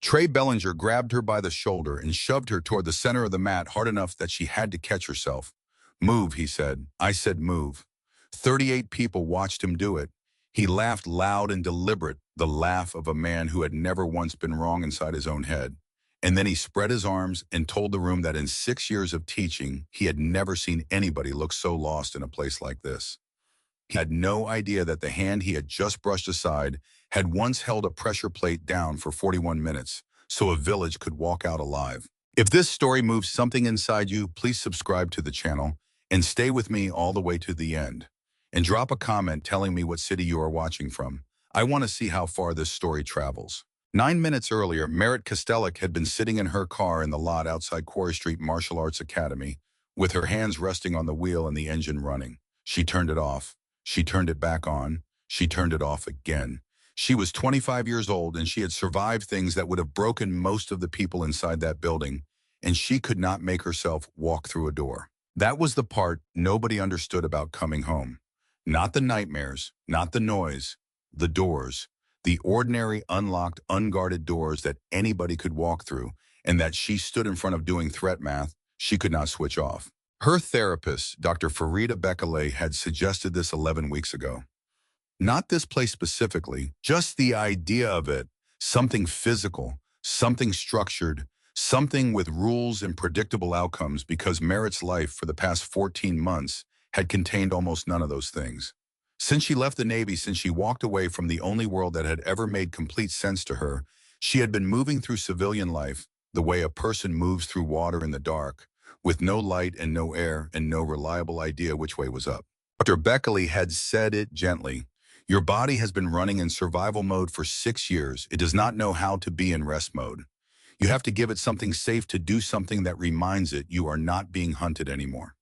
Trey Bellinger grabbed her by the shoulder and shoved her toward the center of the mat hard enough that she had to catch herself. "Move," he said. I said move. 38 people watched him do it. He laughed loud and deliberate, the laugh of a man who had never once been wrong inside his own head. And then he spread his arms and told the room that in 6 years of teaching, he had never seen anybody look so lost in a place like this. He had no idea that the hand he had just brushed aside had once held a pressure plate down for 41 minutes, so a village could walk out alive. If this story moves something inside you, please subscribe to the channel and stay with me all the way to the end. And drop a comment telling me what city you are watching from. I want to see how far this story travels. 9 minutes earlier, Merritt Kostelic had been sitting in her car in the lot outside Quarry Street Martial Arts Academy, with her hands resting on the wheel and the engine running. She turned it off. She turned it back on. She turned it off again. She was 25 years old and she had survived things that would have broken most of the people inside that building, and she could not make herself walk through a door. That was the part nobody understood about coming home. Not the nightmares, not the noise, the doors, the ordinary, unlocked, unguarded doors that anybody could walk through, and that she stood in front of doing threat math she could not switch off. Her therapist, Dr. Farida Bekele, had suggested this 11 weeks ago. Not this place specifically, just the idea of it, something physical, something structured, something with rules and predictable outcomes, because Merritt's life for the past 14 months had contained almost none of those things. Since she left the Navy, since she walked away from the only world that had ever made complete sense to her, she had been moving through civilian life the way a person moves through water in the dark, with no light and no air and no reliable idea which way was up. Dr. Beckley had said it gently. Your body has been running in survival mode for 6 years. It does not know how to be in rest mode. You have to give it something safe to do something that reminds it you are not being hunted anymore.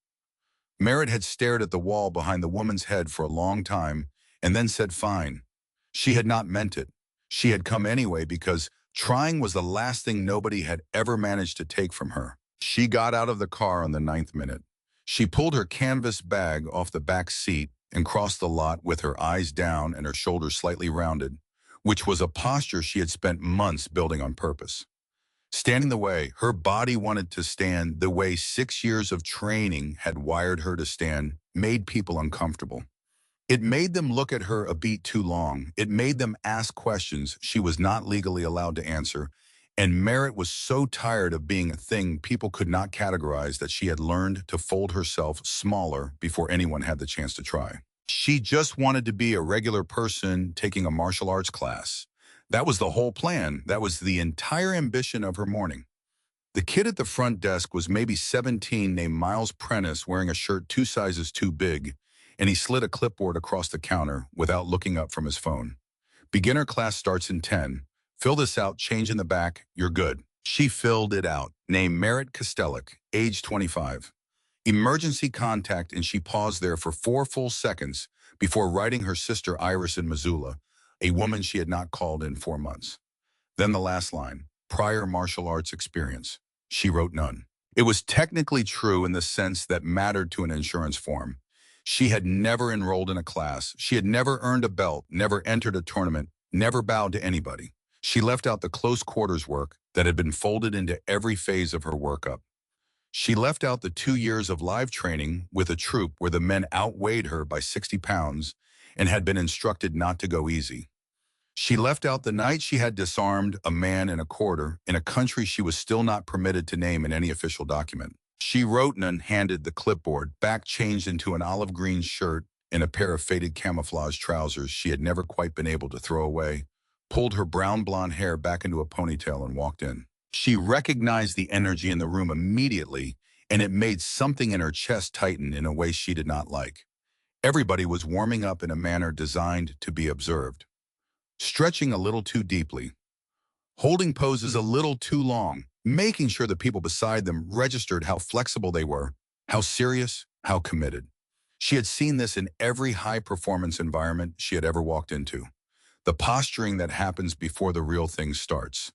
Merritt had stared at the wall behind the woman's head for a long time and then said fine. She had not meant it. She had come anyway because trying was the last thing nobody had ever managed to take from her. She got out of the car on the 9th minute. She pulled her canvas bag off the back seat and crossed the lot with her eyes down and her shoulders slightly rounded, which was a posture she had spent months building on purpose. Standing the way her body wanted to stand, the way 6 years of training had wired her to stand, made people uncomfortable. It made them look at her a beat too long. It made them ask questions she was not legally allowed to answer. And Merritt was so tired of being a thing people could not categorize that she had learned to fold herself smaller before anyone had the chance to try. She just wanted to be a regular person taking a martial arts class. That was the whole plan. That was the entire ambition of her morning. The kid at the front desk was maybe 17, named Miles Prentice, wearing a shirt 2 sizes too big, and he slid a clipboard across the counter without looking up from his phone. Beginner class starts in 10. Fill this out, change in the back, you're good. She filled it out. Name Merritt Kostelic, age 25. Emergency contact, and she paused there for 4 full seconds before writing her sister Iris in Missoula, a woman she had not called in 4 months. Then the last line, prior martial arts experience. She wrote none. It was technically true in the sense that mattered to an insurance form. She had never enrolled in a class. She had never earned a belt, never entered a tournament, never bowed to anybody. She left out the close quarters work that had been folded into every phase of her workup. She left out the 2 years of live training with a troop where the men outweighed her by 60 pounds and had been instructed not to go easy. She left out the night she had disarmed a man in a quarter in a country she was still not permitted to name in any official document. She wrote and handed the clipboard, back changed into an olive green shirt and a pair of faded camouflage trousers she had never quite been able to throw away, pulled her brown blonde hair back into a ponytail and walked in. She recognized the energy in the room immediately, and it made something in her chest tighten in a way she did not like. Everybody was warming up in a manner designed to be observed. Stretching a little too deeply, holding poses a little too long, making sure the people beside them registered how flexible they were, how serious, how committed. She had seen this in every high-performance environment she had ever walked into. The posturing that happens before the real thing starts.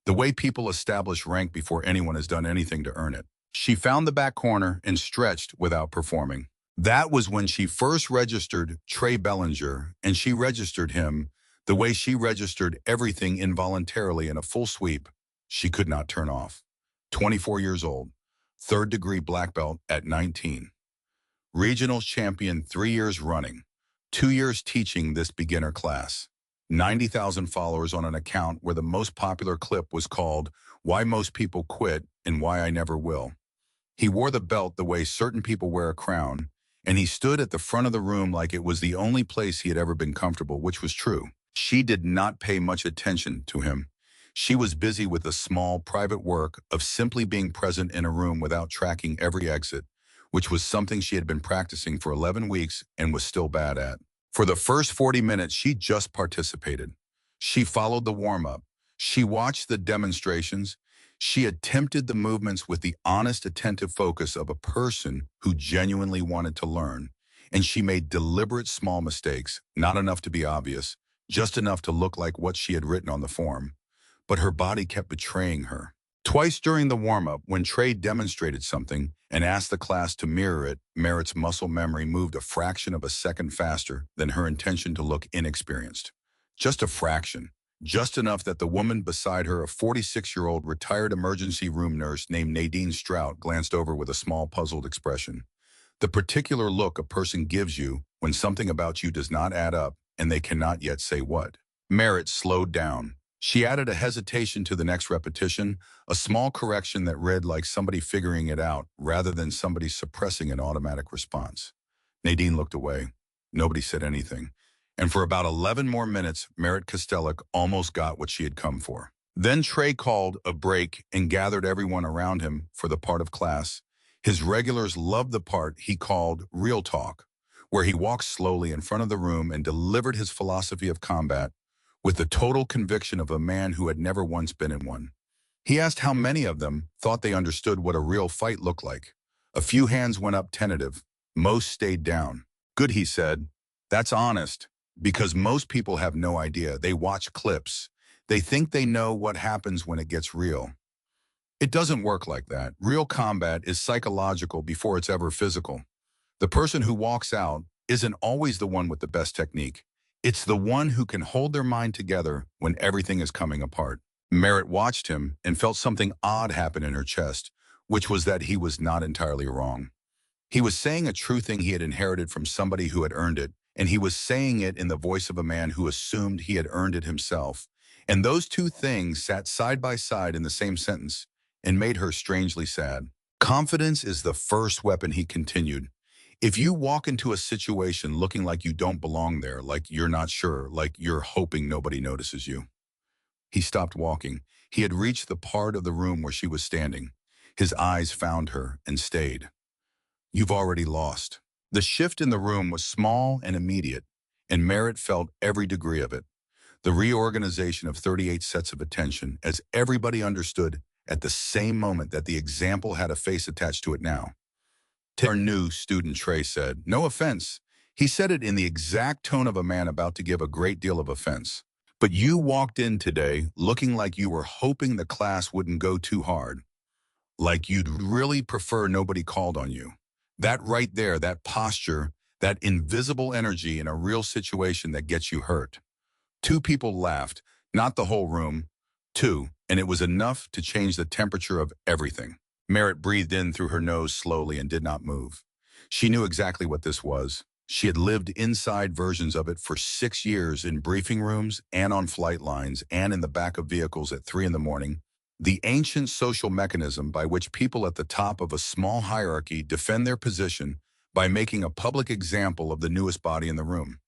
The way people establish rank before anyone has done anything to earn it. She found the back corner and stretched without performing. That was when she first registered Trey Bellinger, and she registered him The way she registered everything involuntarily in a full sweep, she could not turn off. 24 years old, third-degree black belt at 19. Regionals champion 3 years running, 2 years teaching this beginner class. 90,000 followers on an account where the most popular clip was called "Why Most People Quit and Why I Never Will." He wore the belt the way certain people wear a crown, and he stood at the front of the room like it was the only place he had ever been comfortable, which was true. She did not pay much attention to him. She was busy with the small, private work of simply being present in a room without tracking every exit, which was something she had been practicing for 11 weeks and was still bad at. For the first 40 minutes, she just participated. She followed the warm-up. She watched the demonstrations. She attempted the movements with the honest, attentive focus of a person who genuinely wanted to learn. And she made deliberate small mistakes, not enough to be obvious, just enough to look like what she had written on the form. But her body kept betraying her. Twice during the warm-up, when Trey demonstrated something and asked the class to mirror it, Merritt's muscle memory moved a fraction of a second faster than her intention to look inexperienced. Just a fraction. Just enough that the woman beside her, a 46-year-old retired emergency room nurse named Nadine Strout, glanced over with a small puzzled expression. The particular look a person gives you when something about you does not add up and they cannot yet say what. Merritt slowed down. She added a hesitation to the next repetition, a small correction that read like somebody figuring it out rather than somebody suppressing an automatic response. Nadine looked away. Nobody said anything. And for about 11 more minutes, Merritt Kostelik almost got what she had come for. Then Trey called a break and gathered everyone around him for the part of class. His regulars loved the part he called Real Talk, where he walked slowly in front of the room and delivered his philosophy of combat with the total conviction of a man who had never once been in one. He asked how many of them thought they understood what a real fight looked like. A few hands went up tentative. Most stayed down. Good, he said. That's honest, because most people have no idea. They watch clips. They think they know what happens when it gets real. It doesn't work like that. Real combat is psychological before it's ever physical. The person who walks out isn't always the one with the best technique. It's the one who can hold their mind together when everything is coming apart. Merritt watched him and felt something odd happen in her chest, which was that he was not entirely wrong. He was saying a true thing he had inherited from somebody who had earned it, and he was saying it in the voice of a man who assumed he had earned it himself. And those two things sat side by side in the same sentence and made her strangely sad. Confidence is the first weapon, he continued. If you walk into a situation looking like you don't belong there, like you're not sure, like you're hoping nobody notices you. He stopped walking. He had reached the part of the room where she was standing. His eyes found her and stayed. You've already lost. The shift in the room was small and immediate, and Merritt felt every degree of it. The reorganization of 38 sets of attention, as everybody understood at the same moment that the example had a face attached to it now. Our new student, Trey said. No offense. He said it in the exact tone of a man about to give a great deal of offense. But you walked in today looking like you were hoping the class wouldn't go too hard. Like you'd really prefer nobody called on you. That right there, that posture, that invisible energy in a real situation that gets you hurt. Two people laughed, not the whole room. Two, and it was enough to change the temperature of everything. Merritt breathed in through her nose slowly and did not move. She knew exactly what this was. She had lived inside versions of it for 6 years in briefing rooms and on flight lines and in the back of vehicles at 3 in the morning. The ancient social mechanism by which people at the top of a small hierarchy defend their position by making a public example of the newest body in the room.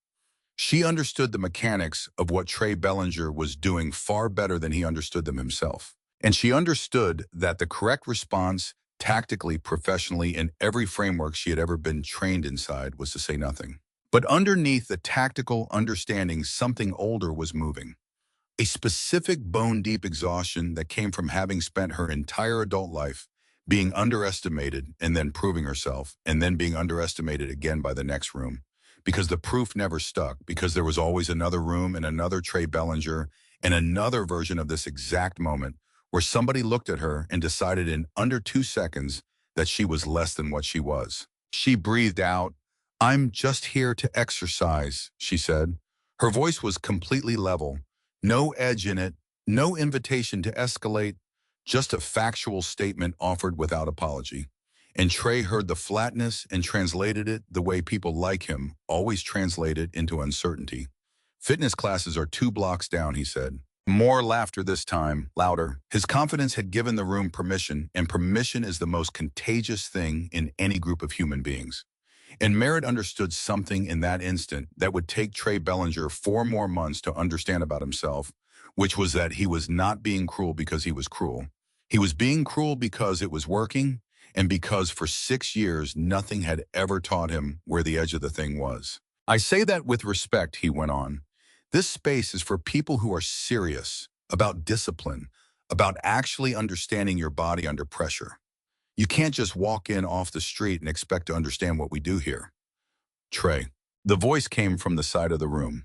She understood the mechanics of what Trey Bellinger was doing far better than he understood them himself. And she understood that the correct response, tactically, professionally, in every framework she had ever been trained inside, was to say nothing. But underneath the tactical understanding, something older was moving. A specific bone-deep exhaustion that came from having spent her entire adult life being underestimated and then proving herself, and then being underestimated again by the next room. Because the proof never stuck, because there was always another room and another Trey Bellinger and another version of this exact moment where somebody looked at her and decided in under 2 seconds that she was less than what she was. She breathed out. I'm just here to exercise, she said. Her voice was completely level, no edge in it, no invitation to escalate, just a factual statement offered without apology. And Trey heard the flatness and translated it the way people like him always translate it into uncertainty. Fitness classes are 2 blocks down, he said. More laughter this time, louder. His confidence had given the room permission, and permission is the most contagious thing in any group of human beings. And Merritt understood something in that instant that would take Trey Bellinger 4 more months to understand about himself, which was that he was not being cruel because he was cruel. He was being cruel because it was working, and because for 6 years nothing had ever taught him where the edge of the thing was. I say that with respect, he went on. This space is for people who are serious about discipline, about actually understanding your body under pressure. You can't just walk in off the street and expect to understand what we do here. Trey. The voice came from the side of the room.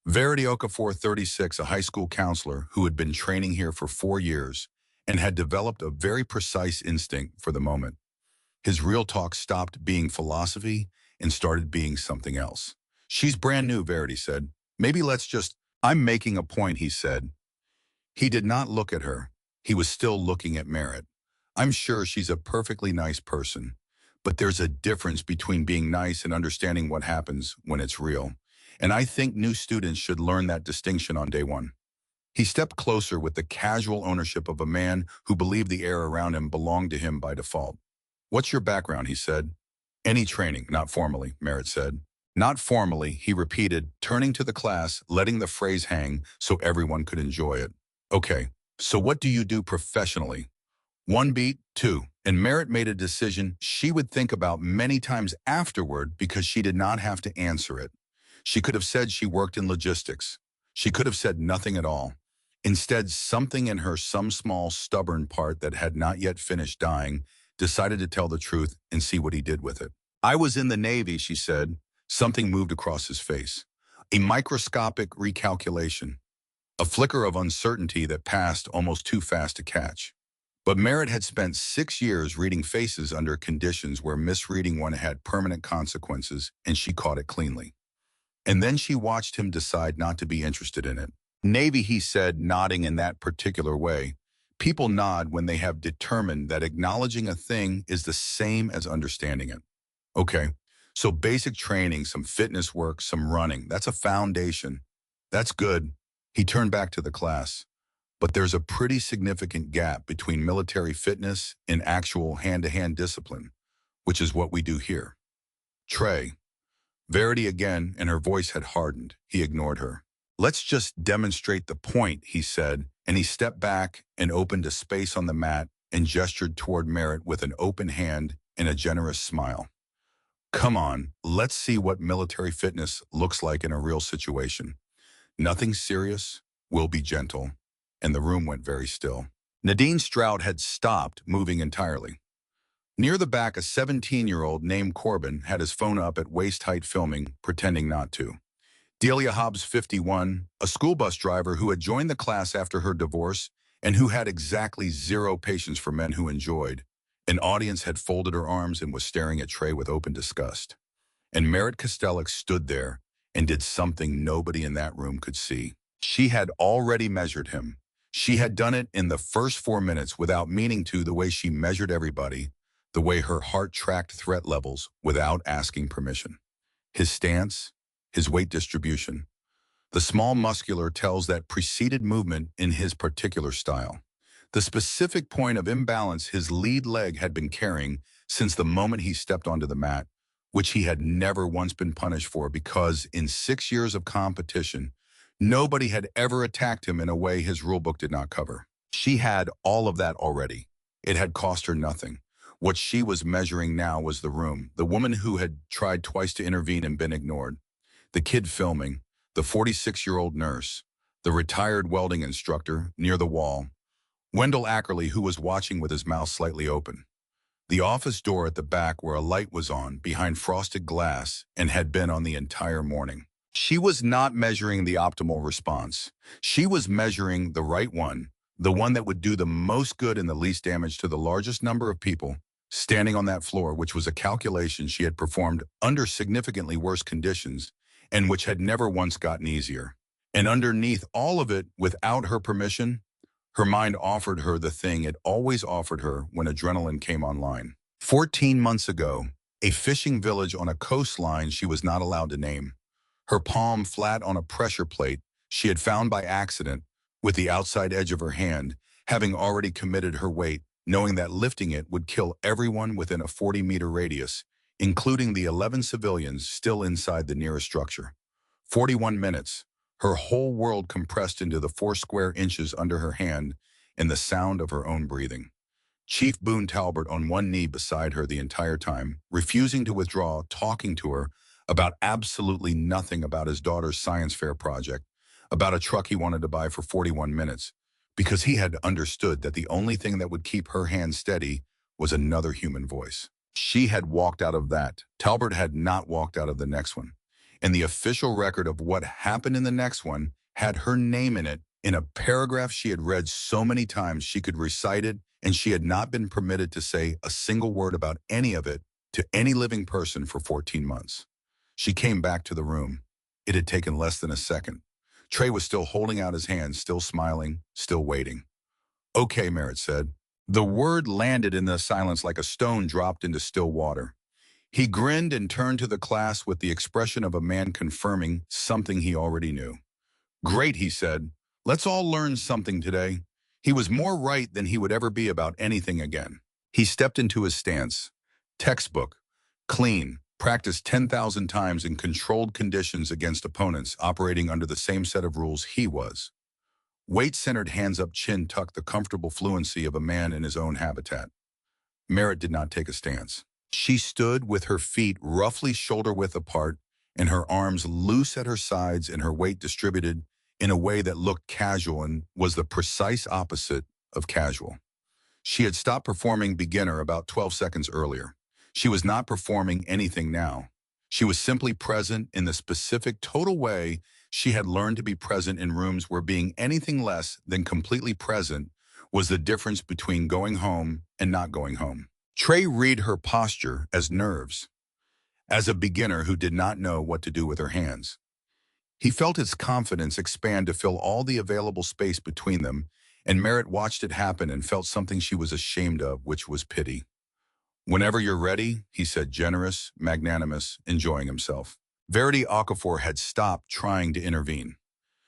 Verity Okafor, 36, a high school counselor who had been training here for 4 years and had developed a very precise instinct for the moment. His real talk stopped being philosophy and started being something else. She's brand new, Verity said. Maybe let's just... I'm making a point, he said. He did not look at her. He was still looking at Merritt. I'm sure she's a perfectly nice person, but there's a difference between being nice and understanding what happens when it's real. And I think new students should learn that distinction on day one. He stepped closer with the casual ownership of a man who believed the air around him belonged to him by default. What's your background, he said. Any training, not formally, Merritt said. Not formally, he repeated, turning to the class, letting the phrase hang so everyone could enjoy it. Okay, so what do you do professionally? 1 beat, 2. And Merritt made a decision she would think about many times afterward because she did not have to answer it. She could have said she worked in logistics. She could have said nothing at all. Instead, something in her, some small, stubborn part that had not yet finished dying, decided to tell the truth and see what he did with it. I was in the Navy, she said. Something moved across his face. A microscopic recalculation. A flicker of uncertainty that passed almost too fast to catch. But Merritt had spent 6 years reading faces under conditions where misreading one had permanent consequences, and she caught it cleanly. And then she watched him decide not to be interested in it. Navy, he said, nodding in that particular way. People nod when they have determined that acknowledging a thing is the same as understanding it. Okay, so basic training, some fitness work, some running, that's a foundation. That's good. He turned back to the class. But there's a pretty significant gap between military fitness and actual hand-to-hand discipline, which is what we do here. Trey. Verity again, and her voice had hardened. He ignored her. Let's just demonstrate the point, he said, and he stepped back and opened a space on the mat and gestured toward Merritt with an open hand and a generous smile. Come on, let's see what military fitness looks like in a real situation. Nothing serious, we'll be gentle. And the room went very still. Nadine Stroud had stopped moving entirely. Near the back, a 17-year-old named Corbin had his phone up at waist-height filming, pretending not to. Delia Hobbs, 51, a school bus driver who had joined the class after her divorce and who had exactly zero patience for men who enjoyed. An audience had folded her arms and was staring at Trey with open disgust. And Merritt Kostelik stood there and did something nobody in that room could see. She had already measured him. She had done it in the first 4 minutes without meaning to, the way she measured everybody, the way her heart tracked threat levels without asking permission. His stance, his weight distribution. The small muscular tells that preceded movement in his particular style. The specific point of imbalance his lead leg had been carrying since the moment he stepped onto the mat, which he had never once been punished for because in 6 years of competition, nobody had ever attacked him in a way his rulebook did not cover. She had all of that already. It had cost her nothing. What she was measuring now was the room, the woman who had tried twice to intervene and been ignored, the kid filming, the 46-year-old nurse, the retired welding instructor near the wall, Wendell Ackerley, who was watching with his mouth slightly open, the office door at the back where a light was on behind frosted glass and had been on the entire morning. She was not measuring the optimal response. She was measuring the right one, the one that would do the most good and the least damage to the largest number of people standing on that floor, which was a calculation she had performed under significantly worse conditions and which had never once gotten easier. And underneath all of it, without her permission, her mind offered her the thing it always offered her when adrenaline came online. 14 months ago, a fishing village on a coastline she was not allowed to name. Her palm flat on a pressure plate she had found by accident, with the outside edge of her hand, having already committed her weight, knowing that lifting it would kill everyone within a 40-meter radius, including the 11 civilians still inside the nearest structure. 41 minutes, her whole world compressed into the 4 square inches under her hand and the sound of her own breathing. Chief Boone Talbot on one knee beside her the entire time, refusing to withdraw, talking to her about absolutely nothing about his daughter's science fair project, about a truck he wanted to buy for 41 minutes, because he had understood that the only thing that would keep her hand steady was another human voice. She had walked out of that. Talbot had not walked out of the next one. And the official record of what happened in the next one had her name in it, in a paragraph she had read so many times she could recite it, and she had not been permitted to say a single word about any of it to any living person for 14 months. She came back to the room. It had taken less than a second. Trey was still holding out his hand, still smiling, still waiting. "Okay," Merritt said. The word landed in the silence like a stone dropped into still water. He grinned and turned to the class with the expression of a man confirming something he already knew. "Great," he said. "Let's all learn something today." He was more right than he would ever be about anything again. He stepped into his stance. Textbook. Clean. Practiced 10,000 times in controlled conditions against opponents operating under the same set of rules he was. Weight-centered, hands up, chin tucked, the comfortable fluency of a man in his own habitat. Merritt did not take a stance. She stood with her feet roughly shoulder-width apart and her arms loose at her sides and her weight distributed in a way that looked casual and was the precise opposite of casual. She had stopped performing beginner about 12 seconds earlier. She was not performing anything now. She was simply present in the specific total way she had learned to be present in rooms where being anything less than completely present was the difference between going home and not going home. Trey read her posture as nerves, as a beginner who did not know what to do with her hands. He felt his confidence expand to fill all the available space between them, and Merritt watched it happen and felt something she was ashamed of, which was pity. "Whenever you're ready," he said, generous, magnanimous, enjoying himself. Verity Okafor had stopped trying to intervene.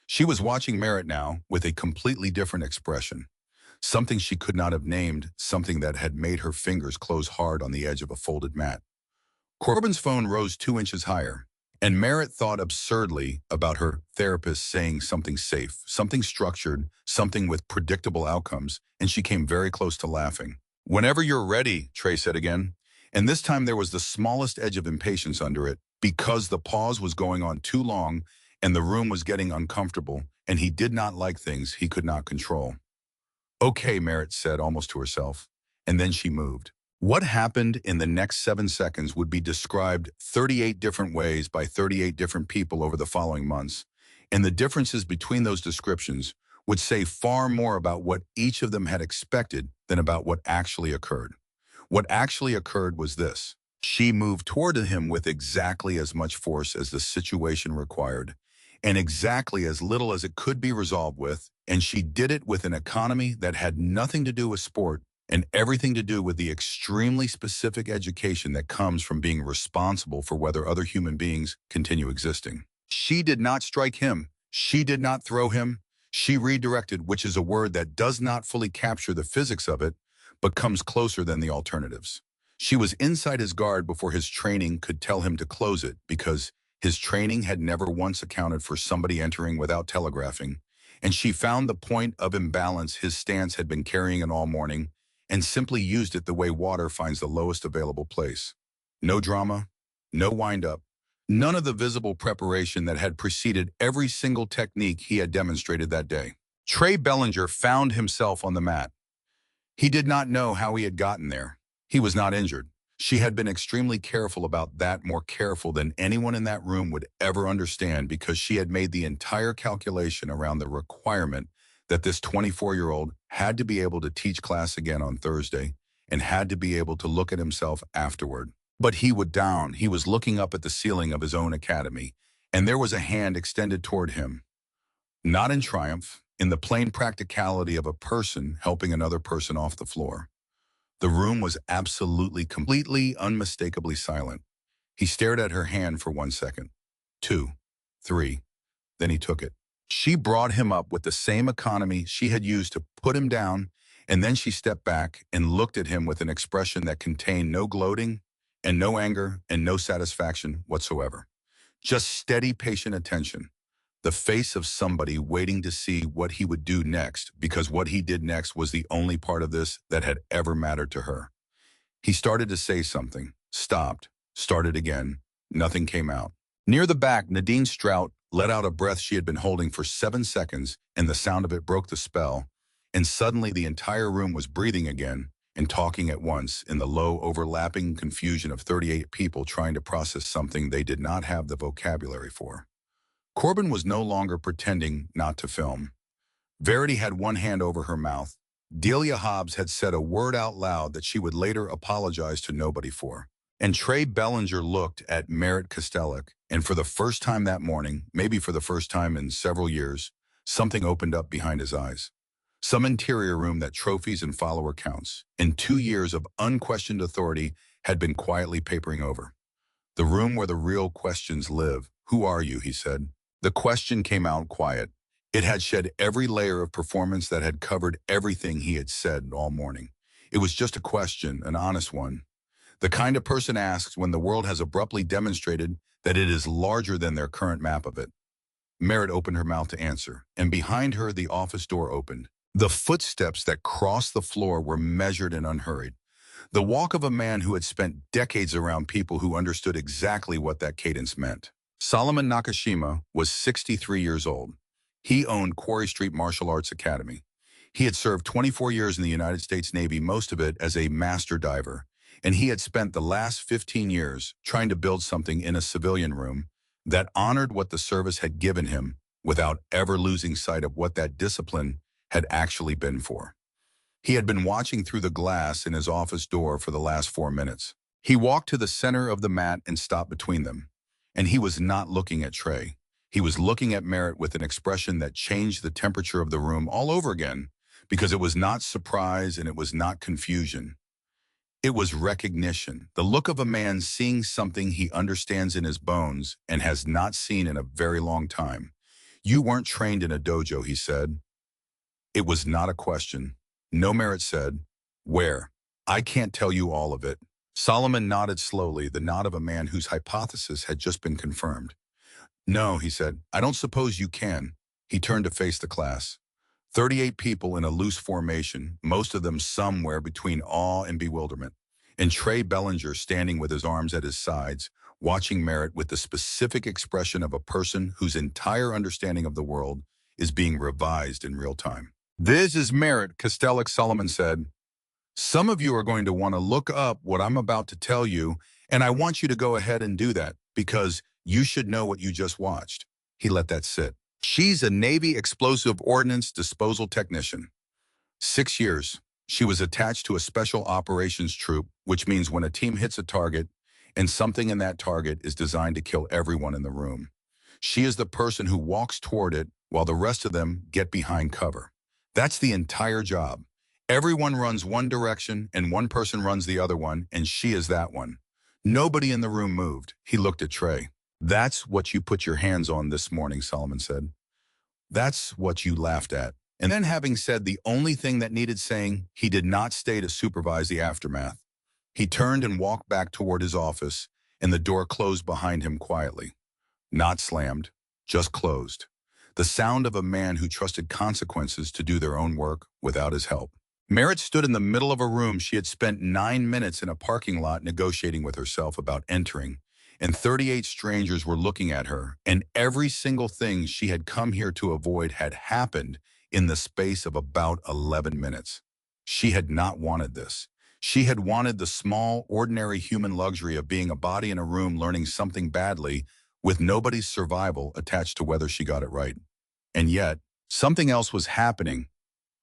She was watching Merritt now with a completely different expression. Something she could not have named, something that had made her fingers close hard on the edge of a folded mat. Corbin's phone rose 2 inches higher, and Merritt thought absurdly about her therapist saying something safe, something structured, something with predictable outcomes, and she came very close to laughing. "Whenever you're ready," Trey said again. And this time there was the smallest edge of impatience under it, because the pause was going on too long and the room was getting uncomfortable, and he did not like things he could not control. "Okay," Merritt said almost to herself, and then she moved. What happened in the next 7 seconds would be described 38 different ways by 38 different people over the following months, and the differences between those descriptions would say far more about what each of them had expected than about what actually occurred. What actually occurred was this. She moved toward him with exactly as much force as the situation required, and exactly as little as it could be resolved with, and she did it with an economy that had nothing to do with sport and everything to do with the extremely specific education that comes from being responsible for whether other human beings continue existing. She did not strike him. She did not throw him. She redirected, which is a word that does not fully capture the physics of it, but comes closer than the alternatives. She was inside his guard before his training could tell him to close it, because his training had never once accounted for somebody entering without telegraphing, and she found the point of imbalance his stance had been carrying it all morning, and simply used it the way water finds the lowest available place. No drama, no wind-up, none of the visible preparation that had preceded every single technique he had demonstrated that day. Trey Bellinger found himself on the mat. He did not know how he had gotten there. He was not injured. She had been extremely careful about that, more careful than anyone in that room would ever understand, because she had made the entire calculation around the requirement that this 24-year-old had to be able to teach class again on Thursday and had to be able to look at himself afterward. But he was down. He was looking up at the ceiling of his own academy, and there was a hand extended toward him, not in triumph, in the plain practicality of a person helping another person off the floor. The room was absolutely, completely, unmistakably silent. He stared at her hand for 1 second, two, three, then he took it. She brought him up with the same economy she had used to put him down, and then she stepped back and looked at him with an expression that contained no gloating and no anger and no satisfaction whatsoever. Just steady, patient attention. The face of somebody waiting to see what he would do next, because what he did next was the only part of this that had ever mattered to her. He started to say something, stopped, started again. Nothing came out. Near the back, Nadine Strout let out a breath she had been holding for 7 seconds, and the sound of it broke the spell, and suddenly the entire room was breathing again and talking at once in the low, overlapping confusion of 38 people trying to process something they did not have the vocabulary for. Corbin was no longer pretending not to film. Verity had one hand over her mouth. Delia Hobbs had said a word out loud that she would later apologize to nobody for. And Trey Bellinger looked at Merritt Kostelik, and for the first time that morning, maybe for the first time in several years, something opened up behind his eyes. Some interior room that trophies and follower counts, and 2 years of unquestioned authority had been quietly papering over. The room where the real questions live. Who are you, he said. The question came out quiet. It had shed every layer of performance that had covered everything he had said all morning. It was just a question, an honest one. The kind a person asks when the world has abruptly demonstrated that it is larger than their current map of it. Merritt opened her mouth to answer, and behind her the office door opened. The footsteps that crossed the floor were measured and unhurried. The walk of a man who had spent decades around people who understood exactly what that cadence meant. Solomon Nakashima was 63 years old. He owned Quarry Street Martial Arts Academy. He had served 24 years in the United States Navy, most of it as a master diver, and he had spent the last 15 years trying to build something in a civilian room that honored what the service had given him without ever losing sight of what that discipline had actually been for. He had been watching through the glass in his office door for the last 4 minutes. He walked to the center of the mat and stopped between them. And he was not looking at Trey. He was looking at Merritt with an expression that changed the temperature of the room all over again, because it was not surprise and it was not confusion. It was recognition, the look of a man seeing something he understands in his bones and has not seen in a very long time. You weren't trained in a dojo, he said. It was not a question. No, Merritt said. Where? I can't tell you all of it. Solomon nodded slowly, the nod of a man whose hypothesis had just been confirmed. No, he said, I don't suppose you can. He turned to face the class. 38 people in a loose formation, most of them somewhere between awe and bewilderment. And Trey Bellinger standing with his arms at his sides, watching Merritt with the specific expression of a person whose entire understanding of the world is being revised in real time. This is Merritt, Kostelik, Solomon said. Some of you are going to want to look up what I'm about to tell you, and I want you to go ahead and do that, because you should know what you just watched. He let that sit. She's a Navy explosive ordnance disposal technician. 6 years. She was attached to a special operations troop, which means when a team hits a target, and something in that target is designed to kill everyone in the room. She is the person who walks toward it while the rest of them get behind cover. That's the entire job. Everyone runs one direction and one person runs the other one, and she is that one. Nobody in the room moved. He looked at Trey. That's what you put your hands on this morning, Solomon said. That's what you laughed at. And then, having said the only thing that needed saying, he did not stay to supervise the aftermath. He turned and walked back toward his office, and the door closed behind him quietly. Not slammed, just closed. The sound of a man who trusted consequences to do their own work without his help. Merritt stood in the middle of a room she had spent 9 minutes in a parking lot negotiating with herself about entering, and 38 strangers were looking at her, and every single thing she had come here to avoid had happened in the space of about 11 minutes. She had not wanted this. She had wanted the small, ordinary human luxury of being a body in a room learning something badly with nobody's survival attached to whether she got it right. And yet, something else was happening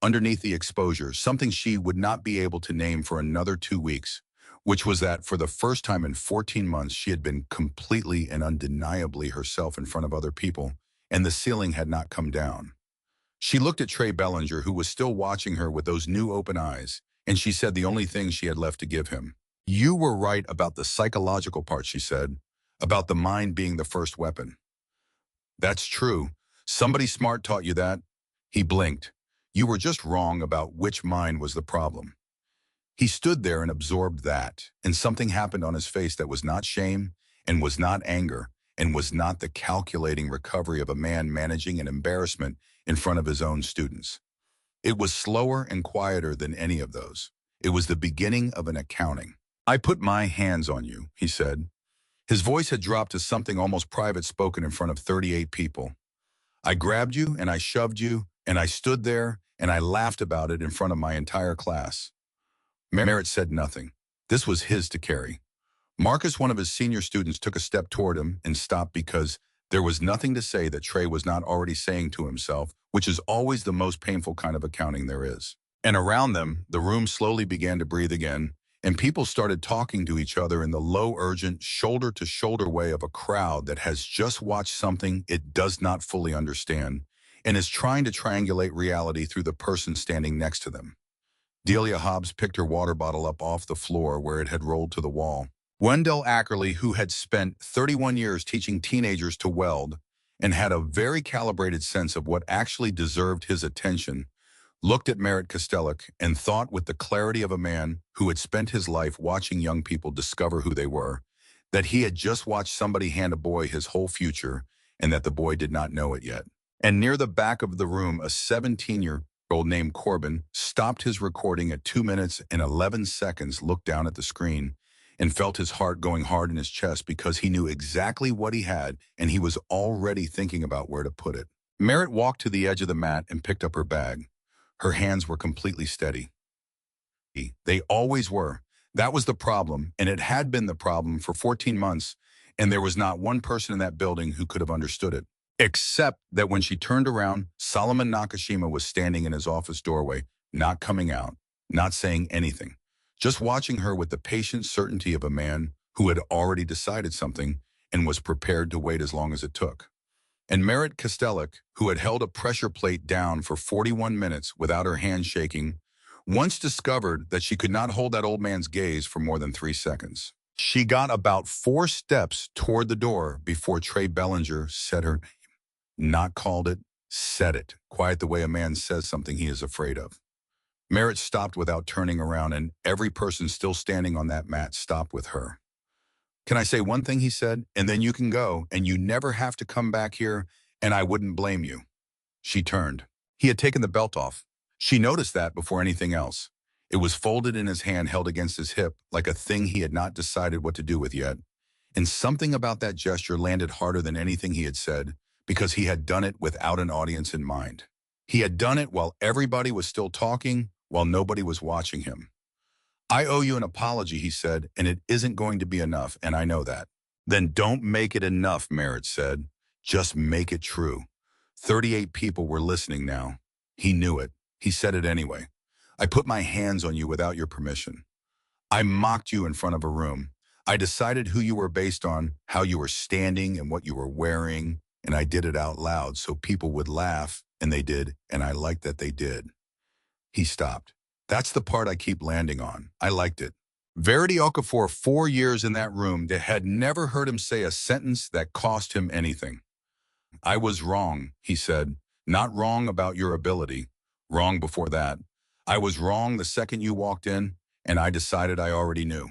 underneath the exposure, something she would not be able to name for another 2 weeks. which was that for the first time in 14 months, she had been completely and undeniably herself in front of other people, and the ceiling had not come down. She looked at Trey Bellinger, who was still watching her with those new open eyes, and she said the only thing she had left to give him. "You were right about the psychological part," she said, "about the mind being the first weapon." "That's true. Somebody smart taught you that." He blinked. "You were just wrong about which mind was the problem." He stood there and absorbed that, and something happened on his face that was not shame, and was not anger, and was not the calculating recovery of a man managing an embarrassment in front of his own students. It was slower and quieter than any of those. It was the beginning of an accounting. "I put my hands on you," he said. His voice had dropped to something almost private, spoken in front of 38 people. "I grabbed you and I shoved you, and I stood there and I laughed about it in front of my entire class." Merritt said nothing. This was his to carry. Marcus, one of his senior students, took a step toward him and stopped because there was nothing to say that Trey was not already saying to himself, which is always the most painful kind of accounting there is. And around them, the room slowly began to breathe again, and people started talking to each other in the low, urgent, shoulder-to-shoulder way of a crowd that has just watched something it does not fully understand and is trying to triangulate reality through the person standing next to them. Delia Hobbs picked her water bottle up off the floor where it had rolled to the wall. Wendell Ackerley, who had spent 31 years teaching teenagers to weld and had a very calibrated sense of what actually deserved his attention, looked at Merritt Kosteluk and thought with the clarity of a man who had spent his life watching young people discover who they were, that he had just watched somebody hand a boy his whole future and that the boy did not know it yet. And near the back of the room, a 17-year-old named Corbin stopped his recording at 2 minutes and 11 seconds, looked down at the screen, and felt his heart going hard in his chest because he knew exactly what he had and he was already thinking about where to put it. Merritt walked to the edge of the mat and picked up her bag. Her hands were completely steady. They always were. That was the problem, and it had been the problem for 14 months, and there was not one person in that building who could have understood it. Except that when she turned around, Solomon Nakashima was standing in his office doorway, not coming out, not saying anything, just watching her with the patient certainty of a man who had already decided something and was prepared to wait as long as it took. And Merritt Kosteluk, who had held a pressure plate down for 41 minutes without her hand shaking, once discovered that she could not hold that old man's gaze for more than 3 seconds. She got about 4 steps toward the door before Trey Bellinger said her name. Not called it, said it, quiet the way a man says something he is afraid of. Merritt stopped without turning around, and every person still standing on that mat stopped with her. "Can I say one thing?" he said, "and then you can go, and you never have to come back here, and I wouldn't blame you." She turned. He had taken the belt off. She noticed that before anything else. It was folded in his hand, held against his hip, like a thing he had not decided what to do with yet. And something about that gesture landed harder than anything he had said, because he had done it without an audience in mind. He had done it while everybody was still talking, while nobody was watching him. "I owe you an apology," he said, "and it isn't going to be enough, and I know that." "Then don't make it enough," Merritt said. "Just make it true." 38 people were listening now. He knew it. He said it anyway. "I put my hands on you without your permission. I mocked you in front of a room. I decided who you were based on how you were standing and what you were wearing, and I did it out loud so people would laugh, and they did, and I liked that they did." He stopped. "That's the part I keep landing on. I liked it." Verity Okafor, 4 years in that room, had never heard him say a sentence that cost him anything. "I was wrong," he said. "Not wrong about your ability. Wrong before that. I was wrong the second you walked in, and I decided I already knew."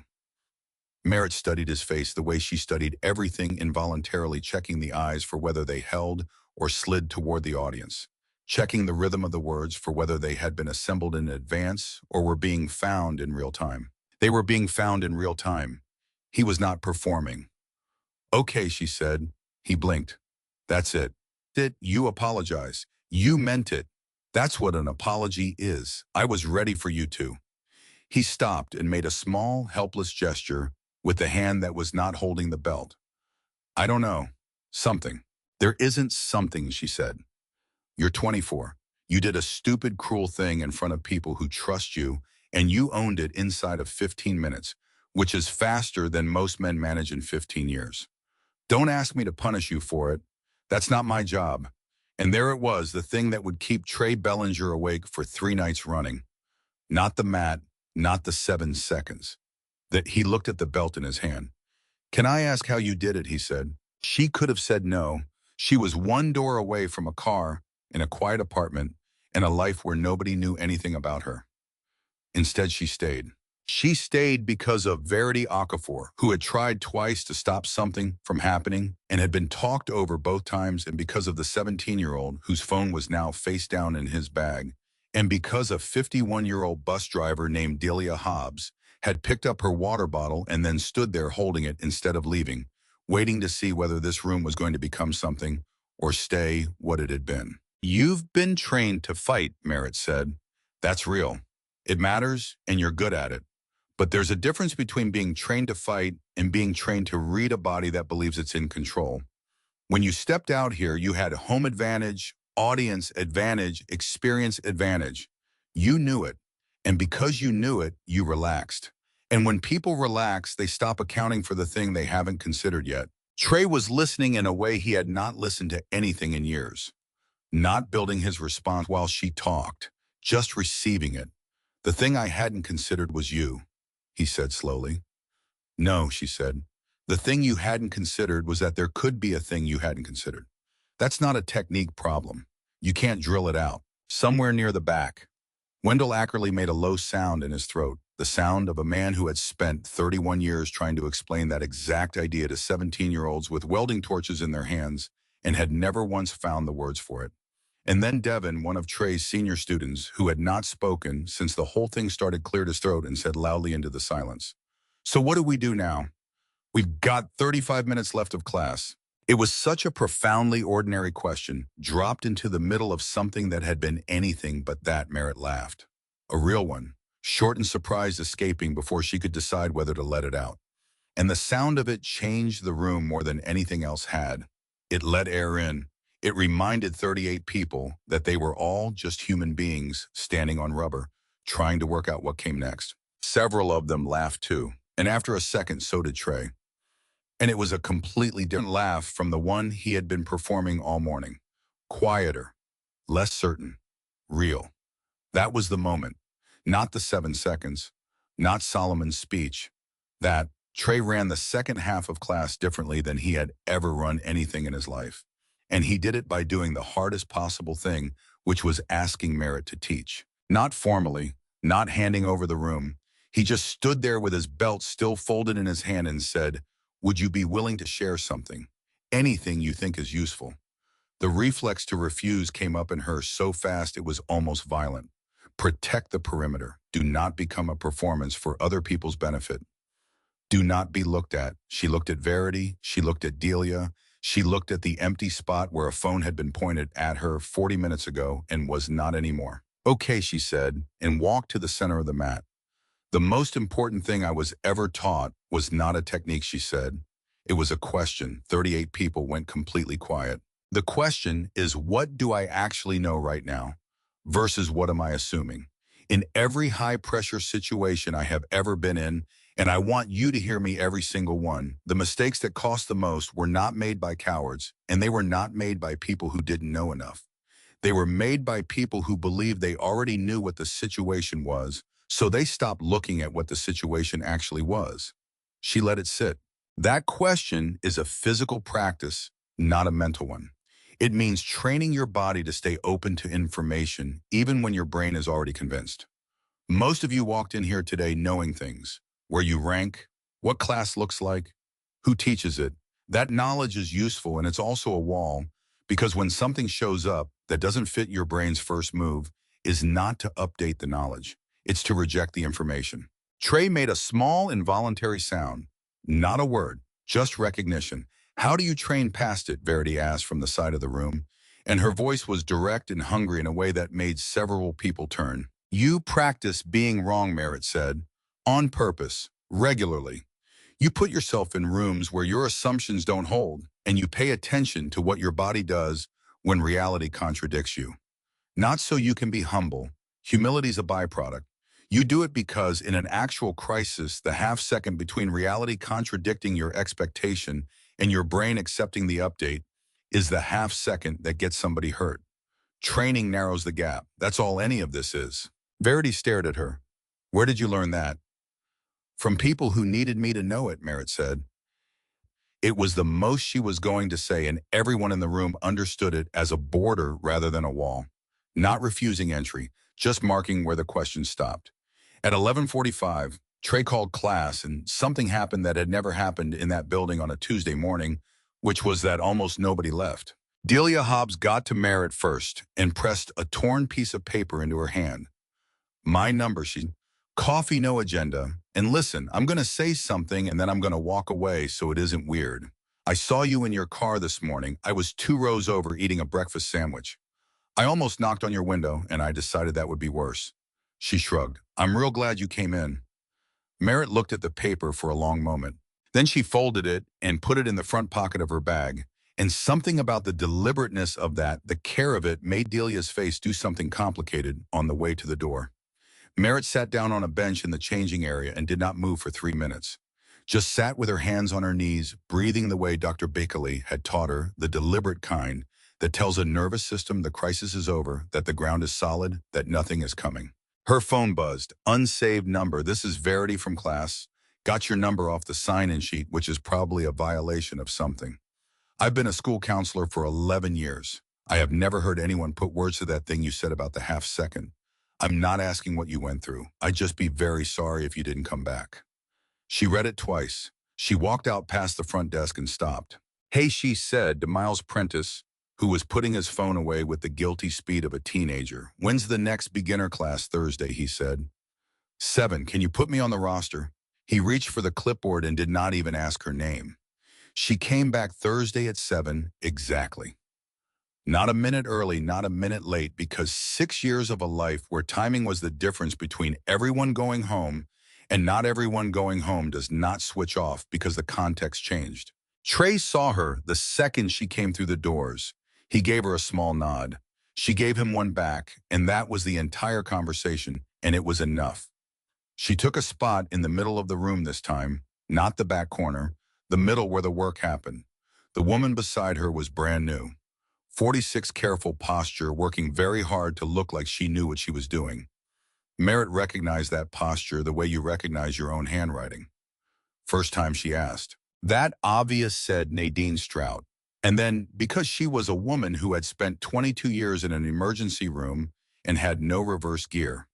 Merritt studied his face the way she studied everything, involuntarily checking the eyes for whether they held or slid toward the audience, checking the rhythm of the words for whether they had been assembled in advance or were being found in real time. They were being found in real time. He was not performing. "Okay," she said. He blinked. "That's it. You apologize. You meant it. That's what an apology is. I was ready for you to." He stopped and made a small, helpless gesture with the hand that was not holding the belt. "I don't know. Something." "There isn't something," she said. "You're 24. You did a stupid, cruel thing in front of people who trust you, and you owned it inside of 15 minutes. which is faster than most men manage in 15 years. Don't ask me to punish you for it. That's not my job. And there it was, the thing that would keep Trey Bellinger awake for 3 nights running. Not the mat, not the 7 seconds. That he looked at the belt in his hand. Can I ask how you did it, he said. She could have said no. She was one door away from a car, in a quiet apartment, and a life where nobody knew anything about her. Instead, she stayed. She stayed because of Verity Okafor, who had tried twice to stop something from happening and had been talked over both times, and because of the 17-year-old whose phone was now face down in his bag, and because a 51-year-old bus driver named Delia Hobbs had picked up her water bottle and then stood there holding it instead of leaving, waiting to see whether this room was going to become something or stay what it had been. You've been trained to fight, Merritt said. That's real. It matters, and you're good at it. But there's a difference between being trained to fight and being trained to read a body that believes it's in control. When you stepped out here, you had home advantage, audience advantage, experience advantage. You knew it. And because you knew it, you relaxed. And when people relax, they stop accounting for the thing they haven't considered yet. Trey was listening in a way he had not listened to anything in years. Not building his response while she talked, just receiving it. The thing I hadn't considered was you, he said slowly. No, she said. The thing you hadn't considered was that there could be a thing you hadn't considered. That's not a technique problem. You can't drill it out. Somewhere near the back. Wendell Ackerley made a low sound in his throat, the sound of a man who had spent 31 years trying to explain that exact idea to 17-year-olds with welding torches in their hands and had never once found the words for it. And then Devin, one of Trey's senior students, who had not spoken since the whole thing started, cleared his throat and said loudly into the silence, "So what do we do now? We've got 35 minutes left of class." It was such a profoundly ordinary question, dropped into the middle of something that had been anything but that. Merritt laughed. A real one, short and surprised, escaping before she could decide whether to let it out. And the sound of it changed the room more than anything else had. It let air in. It reminded 38 people that they were all just human beings standing on rubber, trying to work out what came next. Several of them laughed too, and after a second, so did Trey. And it was a completely different laugh from the one he had been performing all morning. Quieter, less certain, real. That was the moment. Not the 7 seconds, not Solomon's speech. That Trey ran the second half of class differently than he had ever run anything in his life. And he did it by doing the hardest possible thing, which was asking Merritt to teach. Not formally, not handing over the room. He just stood there with his belt still folded in his hand and said, "Would you be willing to share something? Anything you think is useful?" The reflex to refuse came up in her so fast it was almost violent. Protect the perimeter. Do not become a performance for other people's benefit. Do not be looked at. She looked at Verity. She looked at Delia. She looked at the empty spot where a phone had been pointed at her 40 minutes ago and was not anymore. "Okay," she said, and walked to the center of the mat. "The most important thing I was ever taught was not a technique," she said. It was a question. 38 people went completely quiet. The question is, what do I actually know right now versus what am I assuming? In every high-pressure situation I have ever been in, and I want you to hear me, every single one, the mistakes that cost the most were not made by cowards, and they were not made by people who didn't know enough. They were made by people who believed they already knew what the situation was, so they stopped looking at what the situation actually was. She let it sit. That question is a physical practice, not a mental one. It means training your body to stay open to information, even when your brain is already convinced. Most of you walked in here today knowing things. Where you rank, what class looks like, who teaches it. That knowledge is useful, and it's also a wall, because when something shows up that doesn't fit your brain's first move, is not to update the knowledge. It's to reject the information. Trey made a small involuntary sound. Not a word, just recognition. "How do you train past it?" Verity asked from the side of the room, and her voice was direct and hungry in a way that made several people turn. "You practice being wrong," Merritt said. "On purpose, regularly. You put yourself in rooms where your assumptions don't hold, and you pay attention to what your body does when reality contradicts you. Not so you can be humble. Humility's a byproduct. You do it because in an actual crisis, the half second between reality contradicting your expectation and your brain accepting the update is the half second that gets somebody hurt. Training narrows the gap. That's all any of this is. Verity stared at her. Where did you learn that? From people who needed me to know it, Merritt said. It was the most she was going to say, and everyone in the room understood it as a border rather than a wall. Not refusing entry, just marking where the question stopped. At 11:45, Trey called class, and something happened that had never happened in that building on a Tuesday morning, which was that almost nobody left. Delia Hobbs got to Merritt first and pressed a torn piece of paper into her hand. My number, she. Coffee, no agenda. And listen, I'm going to say something and then I'm going to walk away so it isn't weird. I saw you in your car this morning. I was 2 rows over eating a breakfast sandwich. I almost knocked on your window and I decided that would be worse. She shrugged. I'm real glad you came in. Merritt looked at the paper for a long moment. Then she folded it and put it in the front pocket of her bag. And something about the deliberateness of that, the care of it, made Delia's face do something complicated on the way to the door. Merritt sat down on a bench in the changing area and did not move for 3 minutes. Just sat with her hands on her knees, breathing the way Dr. Bakeley had taught her, the deliberate kind that tells a nervous system the crisis is over, that the ground is solid, that nothing is coming. Her phone buzzed. Unsaved number. This is Verity from class. Got your number off the sign-in sheet, which is probably a violation of something. I've been a school counselor for 11 years. I have never heard anyone put words to that thing you said about the half second. I'm not asking what you went through. I'd just be very sorry if you didn't come back. She read it twice. She walked out past the front desk and stopped. Hey, she said to Miles Prentice, who was putting his phone away with the guilty speed of a teenager. When's the next beginner class? Thursday, he said. 7, can you put me on the roster? He reached for the clipboard and did not even ask her name. She came back Thursday at 7, exactly. Not a minute early, not a minute late, because 6 years of a life where timing was the difference between everyone going home and not everyone going home does not switch off because the context changed. Trey saw her the second she came through the doors. He gave her a small nod. She gave him one back, and that was the entire conversation, and it was enough. She took a spot in the middle of the room this time, not the back corner, the middle where the work happened. The woman beside her was brand new. 46 careful posture, working very hard to look like she knew what she was doing. Merritt recognized that posture the way you recognize your own handwriting. First time she asked. That obvious, said Nadine Strout. And then, because she was a woman who had spent 22 years in an emergency room and had no reverse gear.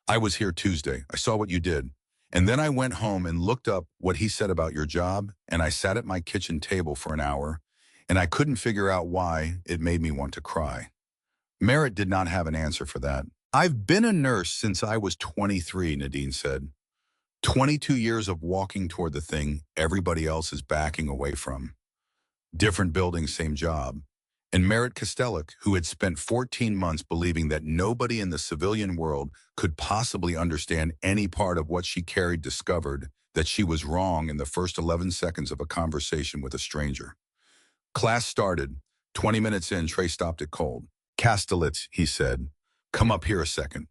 I was here Tuesday. I saw what you did. And then I went home and looked up what he said about your job, and I sat at my kitchen table for an hour, and I couldn't figure out why. It made me want to cry. Merritt did not have an answer for that. I've been a nurse since I was 23, Nadine said. 22 years of walking toward the thing everybody else is backing away from. Different building, same job. And Merritt Kostelik, who had spent 14 months believing that nobody in the civilian world could possibly understand any part of what she carried, discovered that she was wrong in the first 11 seconds of a conversation with a stranger. Class started. 20 minutes in, Trey stopped it cold. Kastelitz, he said. Come up here a second.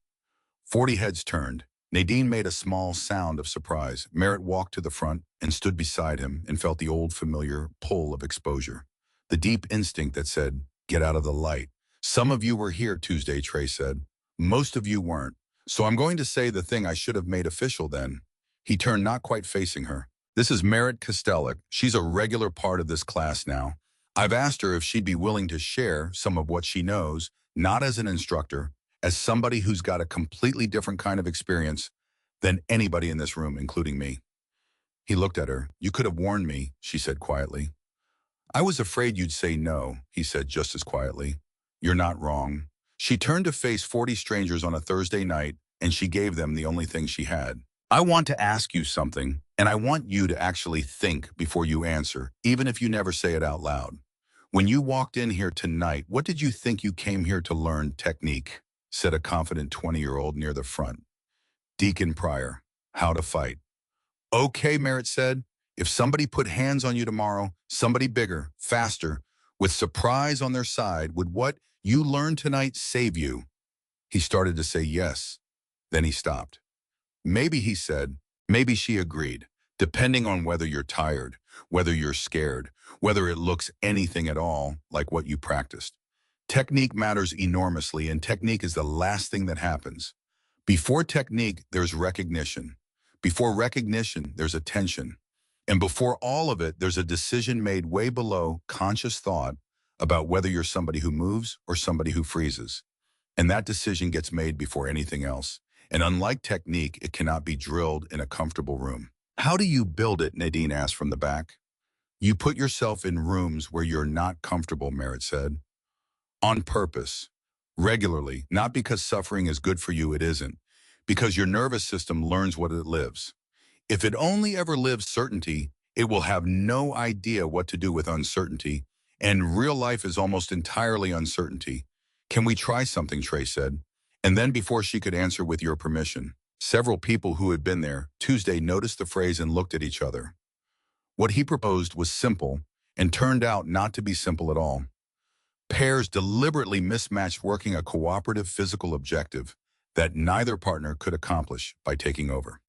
40 heads turned. Nadine made a small sound of surprise. Merritt walked to the front and stood beside him and felt the old familiar pull of exposure. The deep instinct that said, get out of the light. Some of you were here Tuesday, Trey said. Most of you weren't. So I'm going to say the thing I should have made official then. He turned, not quite facing her. This is Merritt Kostelik. She's a regular part of this class now. I've asked her if she'd be willing to share some of what she knows, not as an instructor, as somebody who's got a completely different kind of experience than anybody in this room, including me. He looked at her. You could have warned me, she said quietly. I was afraid you'd say no, he said just as quietly. You're not wrong. She turned to face 40 strangers on a Thursday night, and she gave them the only thing she had. I want to ask you something, and I want you to actually think before you answer, even if you never say it out loud. When you walked in here tonight, what did you think you came here to learn? Technique, said a confident 20-year-old near the front. Deacon Pryor, how to fight. Okay, Merritt said. If somebody put hands on you tomorrow, somebody bigger, faster, with surprise on their side, would what you learned tonight save you? He started to say yes. Then he stopped. Maybe, he said. Maybe, she agreed, depending on whether you're tired, whether you're scared, whether it looks anything at all like what you practiced. Technique matters enormously, and technique is the last thing that happens. Before technique, there's recognition. Before recognition, there's attention. And before all of it, there's a decision made way below conscious thought about whether you're somebody who moves or somebody who freezes. And that decision gets made before anything else. And unlike technique, it cannot be drilled in a comfortable room. How do you build it? Nadine asked from the back. You put yourself in rooms where you're not comfortable, Merritt said. On purpose. Regularly. Not because suffering is good for you, it isn't. Because your nervous system learns what it lives. If it only ever lives certainty, it will have no idea what to do with uncertainty, and real life is almost entirely uncertainty. Can we try something, Trey said. And then before she could answer with your permission, several people who had been there Tuesday noticed the phrase and looked at each other. What he proposed was simple and turned out not to be simple at all. Pairs deliberately mismatched working a cooperative physical objective that neither partner could accomplish by taking over.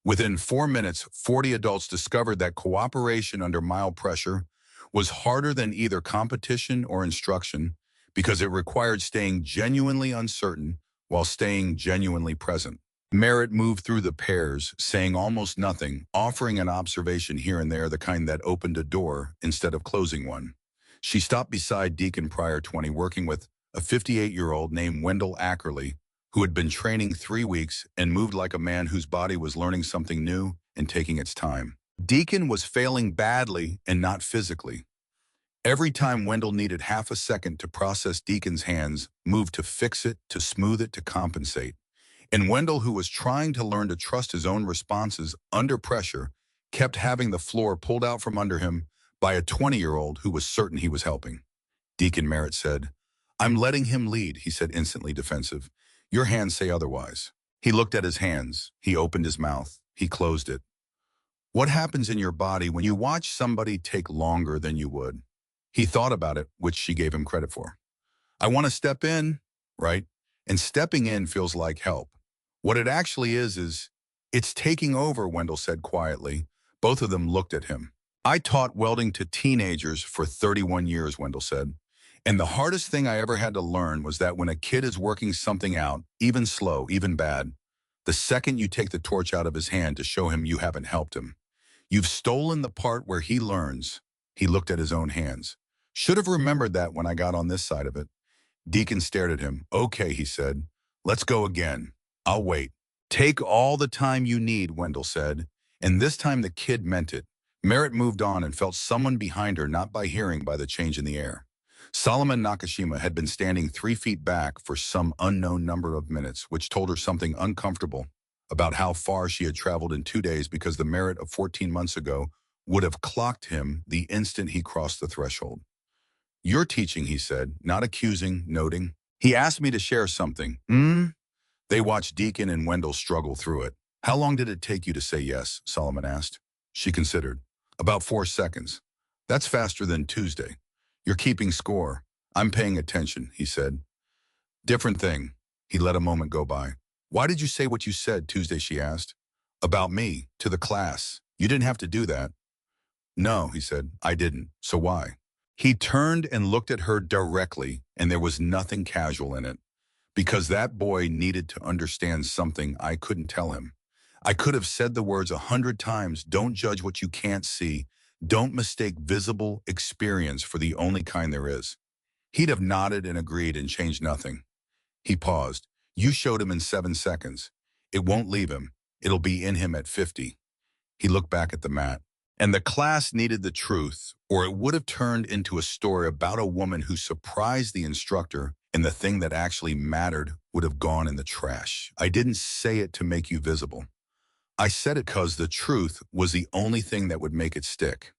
Within 4 minutes, 40 adults discovered that cooperation under mild pressure was harder than either competition or instruction because it required staying genuinely uncertain while staying genuinely present. Merritt moved through the pairs, saying almost nothing, offering an observation here and there, the kind that opened a door instead of closing one. She stopped beside Deacon Pryor 20, working with a 58-year-old named Wendell Ackerley, who had been training 3 weeks and moved like a man whose body was learning something new and taking its time. Deacon was failing badly and not physically. Every time Wendell needed half a second to process Deacon's hands, moved to fix it, to smooth it, to compensate. And Wendell, who was trying to learn to trust his own responses under pressure, kept having the floor pulled out from under him by a 20-year-old who was certain he was helping. Deacon Merritt said, "I'm letting him lead," he said, instantly defensive. "Your hands say otherwise." He looked at his hands. He opened his mouth. He closed it. What happens in your body when you watch somebody take longer than you would? He thought about it, which she gave him credit for. I want to step in, right? And stepping in feels like help. What it actually is it's taking over, Wendell said quietly. Both of them looked at him. I taught welding to teenagers for 31 years, Wendell said. And the hardest thing I ever had to learn was that when a kid is working something out, even slow, even bad, the second you take the torch out of his hand to show him you haven't helped him, you've stolen the part where he learns. He looked at his own hands. Should have remembered that when I got on this side of it. Deacon stared at him. Okay, he said. Let's go again. I'll wait. Take all the time you need, Wendell said. And this time the kid meant it. Merritt moved on and felt someone behind her, not by hearing, by the change in the air. Solomon Nakashima had been standing 3 feet back for some unknown number of minutes, which told her something uncomfortable about how far she had traveled in 2 days, because the Merritt of 14 months ago would have clocked him the instant he crossed the threshold. You're teaching, he said, not accusing, noting. He asked me to share something. They watched Deacon and Wendell struggle through it. How long did it take you to say yes? Solomon asked. She considered. About 4 seconds. That's faster than Tuesday. You're keeping score. I'm paying attention, he said. Different thing. He let a moment go by. Why did you say what you said Tuesday, she asked. About me, to the class. You didn't have to do that. No, he said, I didn't. So why? He turned and looked at her directly, and there was nothing casual in it. Because that boy needed to understand something I couldn't tell him. I could have said the words 100 times, don't judge what you can't see. Don't mistake visible experience for the only kind there is. He'd have nodded and agreed and changed nothing. He paused. You showed him in 7 seconds. It won't leave him. It'll be in him at 50. He looked back at the mat. And the class needed the truth, or it would have turned into a story about a woman who surprised the instructor, and the thing that actually mattered would have gone in the trash. I didn't say it to make you visible. I said it because the truth was the only thing that would make it stick.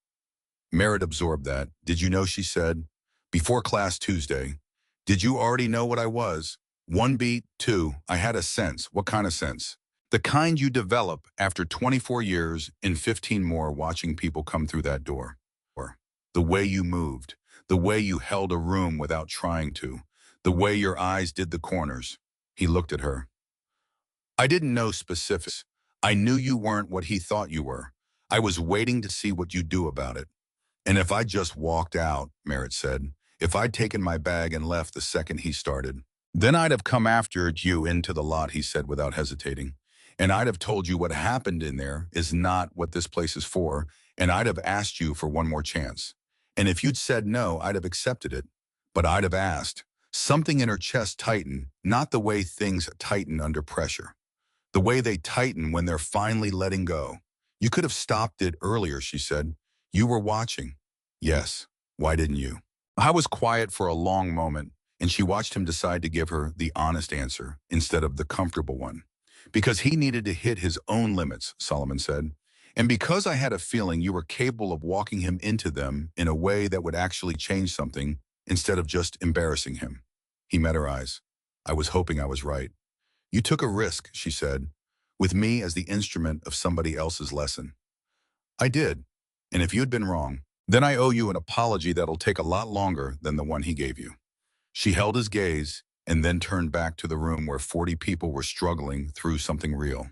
Merritt absorbed that. Did you know, she said, before class Tuesday? Did you already know what I was? 1 beat, 2, I had a sense. What kind of sense? The kind you develop after 24 years and 15 more watching people come through that door. Or the way you moved, the way you held a room without trying to, the way your eyes did the corners. He looked at her. I didn't know specifics. I knew you weren't what he thought you were. I was waiting to see what you'd do about it. And if I just walked out, Merritt said, if I'd taken my bag and left the second he started, then I'd have come after you into the lot, he said without hesitating. And I'd have told you what happened in there is not what this place is for, and I'd have asked you for one more chance. And if you'd said no, I'd have accepted it. But I'd have asked. Something in her chest tightened, not the way things tighten under pressure. The way they tighten when they're finally letting go. You could have stopped it earlier, she said. You were watching. Yes. Why didn't you? I was quiet for a long moment, and she watched him decide to give her the honest answer instead of the comfortable one. Because he needed to hit his own limits, Solomon said. And because I had a feeling you were capable of walking him into them in a way that would actually change something instead of just embarrassing him. He met her eyes. I was hoping I was right. You took a risk, she said, with me as the instrument of somebody else's lesson. I did. And if you'd been wrong, then I owe you an apology that'll take a lot longer than the one he gave you. She held his gaze and then turned back to the room where 40 people were struggling through something real.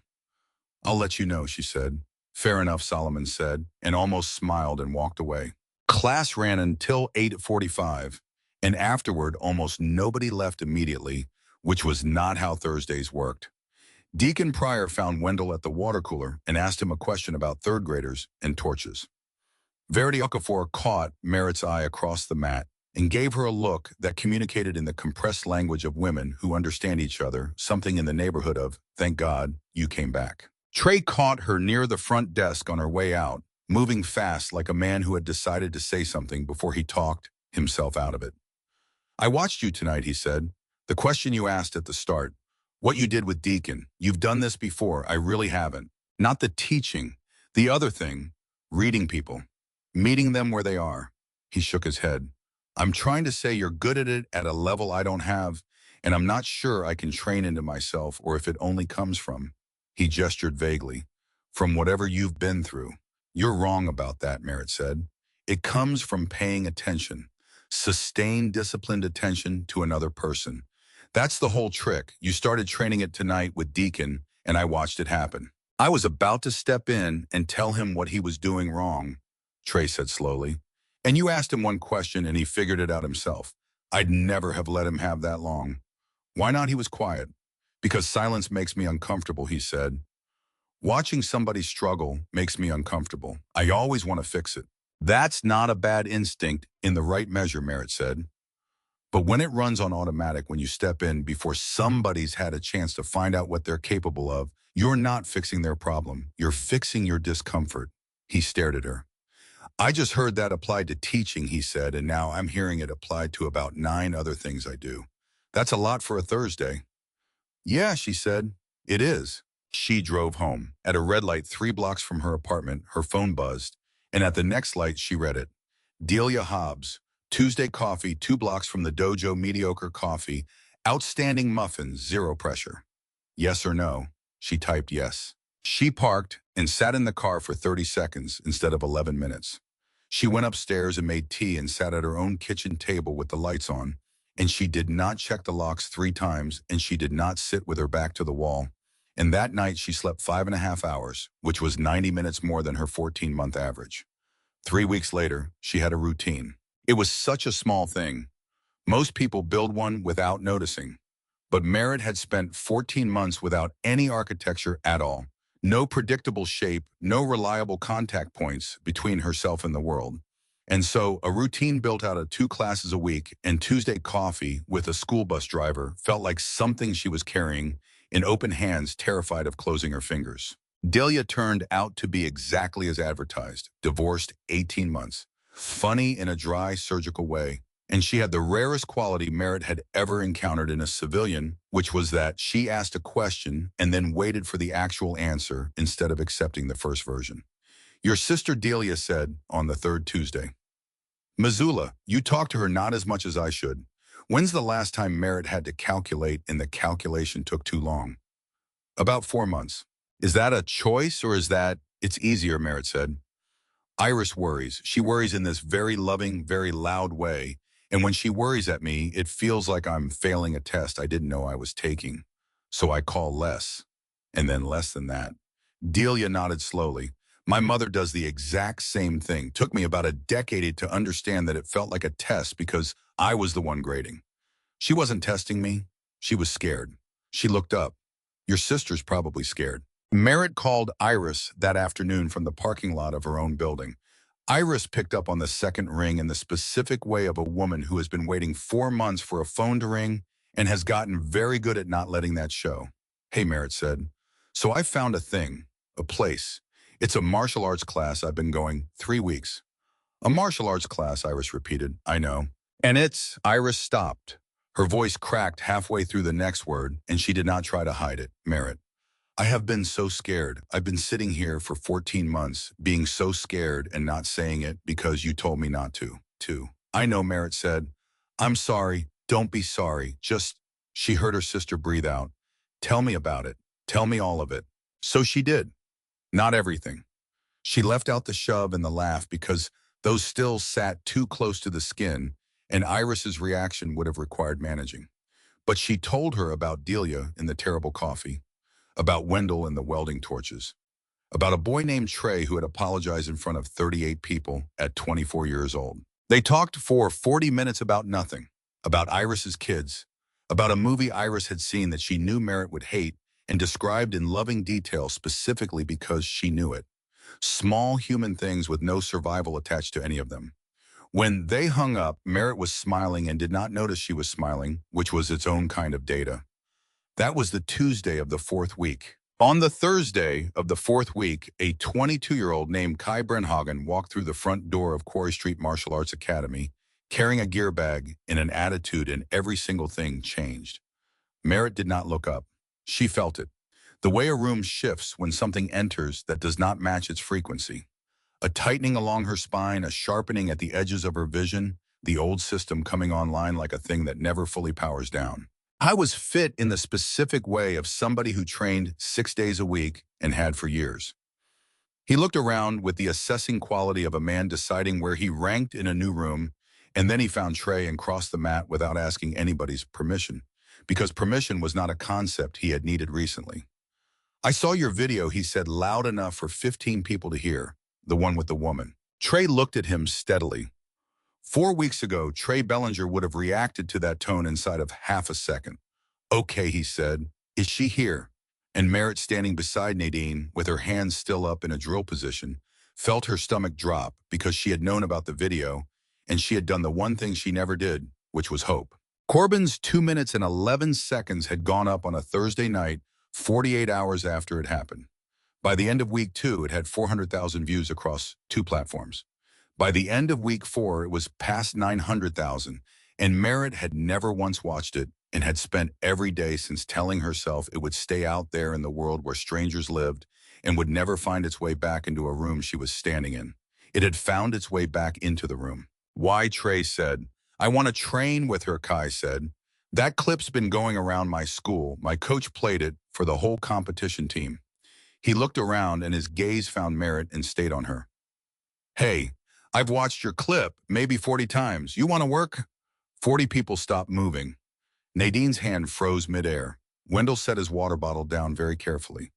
I'll let you know, she said. Fair enough, Solomon said, and almost smiled and walked away. Class ran until 8:45, and afterward almost nobody left immediately, which was not how Thursdays worked. Deacon Pryor found Wendell at the water cooler and asked him a question about third graders and torches. Verity Okafor caught Merritt's eye across the mat and gave her a look that communicated in the compressed language of women who understand each other, something in the neighborhood of, thank God, you came back. Trey caught her near the front desk on her way out, moving fast like a man who had decided to say something before he talked himself out of it. I watched you tonight, he said. The question you asked at the start, what you did with Deacon. You've done this before, I really haven't. Not the teaching. The other thing, reading people. Meeting them where they are. He shook his head. I'm trying to say you're good at it at a level I don't have, and I'm not sure I can train into myself or if it only comes from. He gestured vaguely. From whatever you've been through. You're wrong about that, Merritt said. It comes from paying attention. Sustained, disciplined attention to another person. That's the whole trick. You started training it tonight with Deacon, and I watched it happen. I was about to step in and tell him what he was doing wrong, Trey said slowly. And you asked him one question and he figured it out himself. I'd never have let him have that long. Why not? He was quiet. Because silence makes me uncomfortable, he said. Watching somebody struggle makes me uncomfortable. I always want to fix it. That's not a bad instinct in the right measure, Merritt said. But when it runs on automatic when you step in before somebody's had a chance to find out what they're capable of, you're not fixing their problem. You're fixing your discomfort. He stared at her. I just heard that applied to teaching, he said, and now I'm hearing it applied to about 9 other things I do. That's a lot for a Thursday. Yeah, she said. It is. She drove home. At a red light 3 blocks from her apartment, her phone buzzed, and at the next light she read it. Delia Hobbs, Tuesday coffee 2 blocks from the dojo, mediocre coffee, outstanding muffins, 0 pressure. Yes or no? She typed yes. She parked and sat in the car for 30 seconds instead of 11 minutes. She went upstairs and made tea and sat at her own kitchen table with the lights on, and she did not check the locks 3 times, and she did not sit with her back to the wall. And that night she slept 5.5 hours, which was 90 minutes more than her 14-month average. 3 weeks later, she had a routine. It was such a small thing. Most people build one without noticing. But Merritt had spent 14 months without any architecture at all. No predictable shape, no reliable contact points between herself and the world. And so a routine built out of 2 classes a week and Tuesday coffee with a school bus driver felt like something she was carrying in open hands, terrified of closing her fingers. Delia turned out to be exactly as advertised, divorced 18 months. Funny in a dry, surgical way. And she had the rarest quality Merritt had ever encountered in a civilian, which was that she asked a question and then waited for the actual answer instead of accepting the first version. Your sister Delia said on the 3rd Tuesday. Missoula, you talk to her not as much as I should. When's the last time Merritt had to calculate and the calculation took too long? About 4 months. Is that a choice or is that, it's easier, Merritt said. Iris worries. She worries in this very loving, very loud way. And when she worries at me, it feels like I'm failing a test I didn't know I was taking. So I call less. And then less than that. Delia nodded slowly. My mother does the exact same thing. Took me about a decade to understand that it felt like a test because I was the one grading. She wasn't testing me. She was scared. She looked up. Your sister's probably scared. Merritt called Iris that afternoon from the parking lot of her own building. Iris picked up on the second ring in the specific way of a woman who has been waiting 4 months for a phone to ring and has gotten very good at not letting that show. Hey, Merritt said. So I found a thing, a place. It's a martial arts class I've been going 3 weeks. A martial arts class, Iris repeated. I know. And Iris stopped. Her voice cracked halfway through the next word, and she did not try to hide it. Merritt. I have been so scared. I've been sitting here for 14 months, being so scared and not saying it because you told me not to. I know, Merritt said. I'm sorry. Don't be sorry. She heard her sister breathe out. Tell me about it. Tell me all of it. So she did. Not everything. She left out the shove and the laugh because those still sat too close to the skin, and Iris's reaction would have required managing. But she told her about Delia and the terrible coffee, about Wendell and the welding torches, about a boy named Trey who had apologized in front of 38 people at 24 years old. They talked for 40 minutes about nothing, about Iris's kids, about a movie Iris had seen that she knew Merritt would hate and described in loving detail specifically because she knew it. Small human things with no survival attached to any of them. When they hung up, Merritt was smiling and did not notice she was smiling, which was its own kind of data. That was the Tuesday of the 4th week. On the Thursday of the 4th week, a 22-year-old named Kai Brenhagen walked through the front door of Quarry Street Martial Arts Academy, carrying a gear bag and an attitude, and every single thing changed. Merritt did not look up. She felt it. The way a room shifts when something enters that does not match its frequency. A tightening along her spine, a sharpening at the edges of her vision, the old system coming online like a thing that never fully powers down. I was fit in the specific way of somebody who trained 6 days a week and had for years. He looked around with the assessing quality of a man deciding where he ranked in a new room, and then he found Trey and crossed the mat without asking anybody's permission, because permission was not a concept he had needed recently. I saw your video, he said, loud enough for 15 people to hear, the one with the woman. Trey looked at him steadily. 4 weeks ago, Trey Bellinger would have reacted to that tone inside of half a second. Okay, he said. Is she here? And Merritt, standing beside Nadine, with her hands still up in a drill position, felt her stomach drop because she had known about the video, and she had done the one thing she never did, which was hope. Corbin's 2 minutes and 11 seconds had gone up on a Thursday night, 48 hours after it happened. By the end of week 2, it had 400,000 views across 2 platforms. By the end of week 4, it was past 900,000, and Merritt had never once watched it and had spent every day since telling herself it would stay out there in the world where strangers lived and would never find its way back into a room she was standing in. It had found its way back into the room. Why, Trey said. I want to train with her, Kai said. That clip's been going around my school. My coach played it for the whole competition team. He looked around and his gaze found Merritt and stayed on her. Hey, I've watched your clip maybe 40 times. You want to work? 40 people stopped moving. Nadine's hand froze midair. Wendell set his water bottle down very carefully.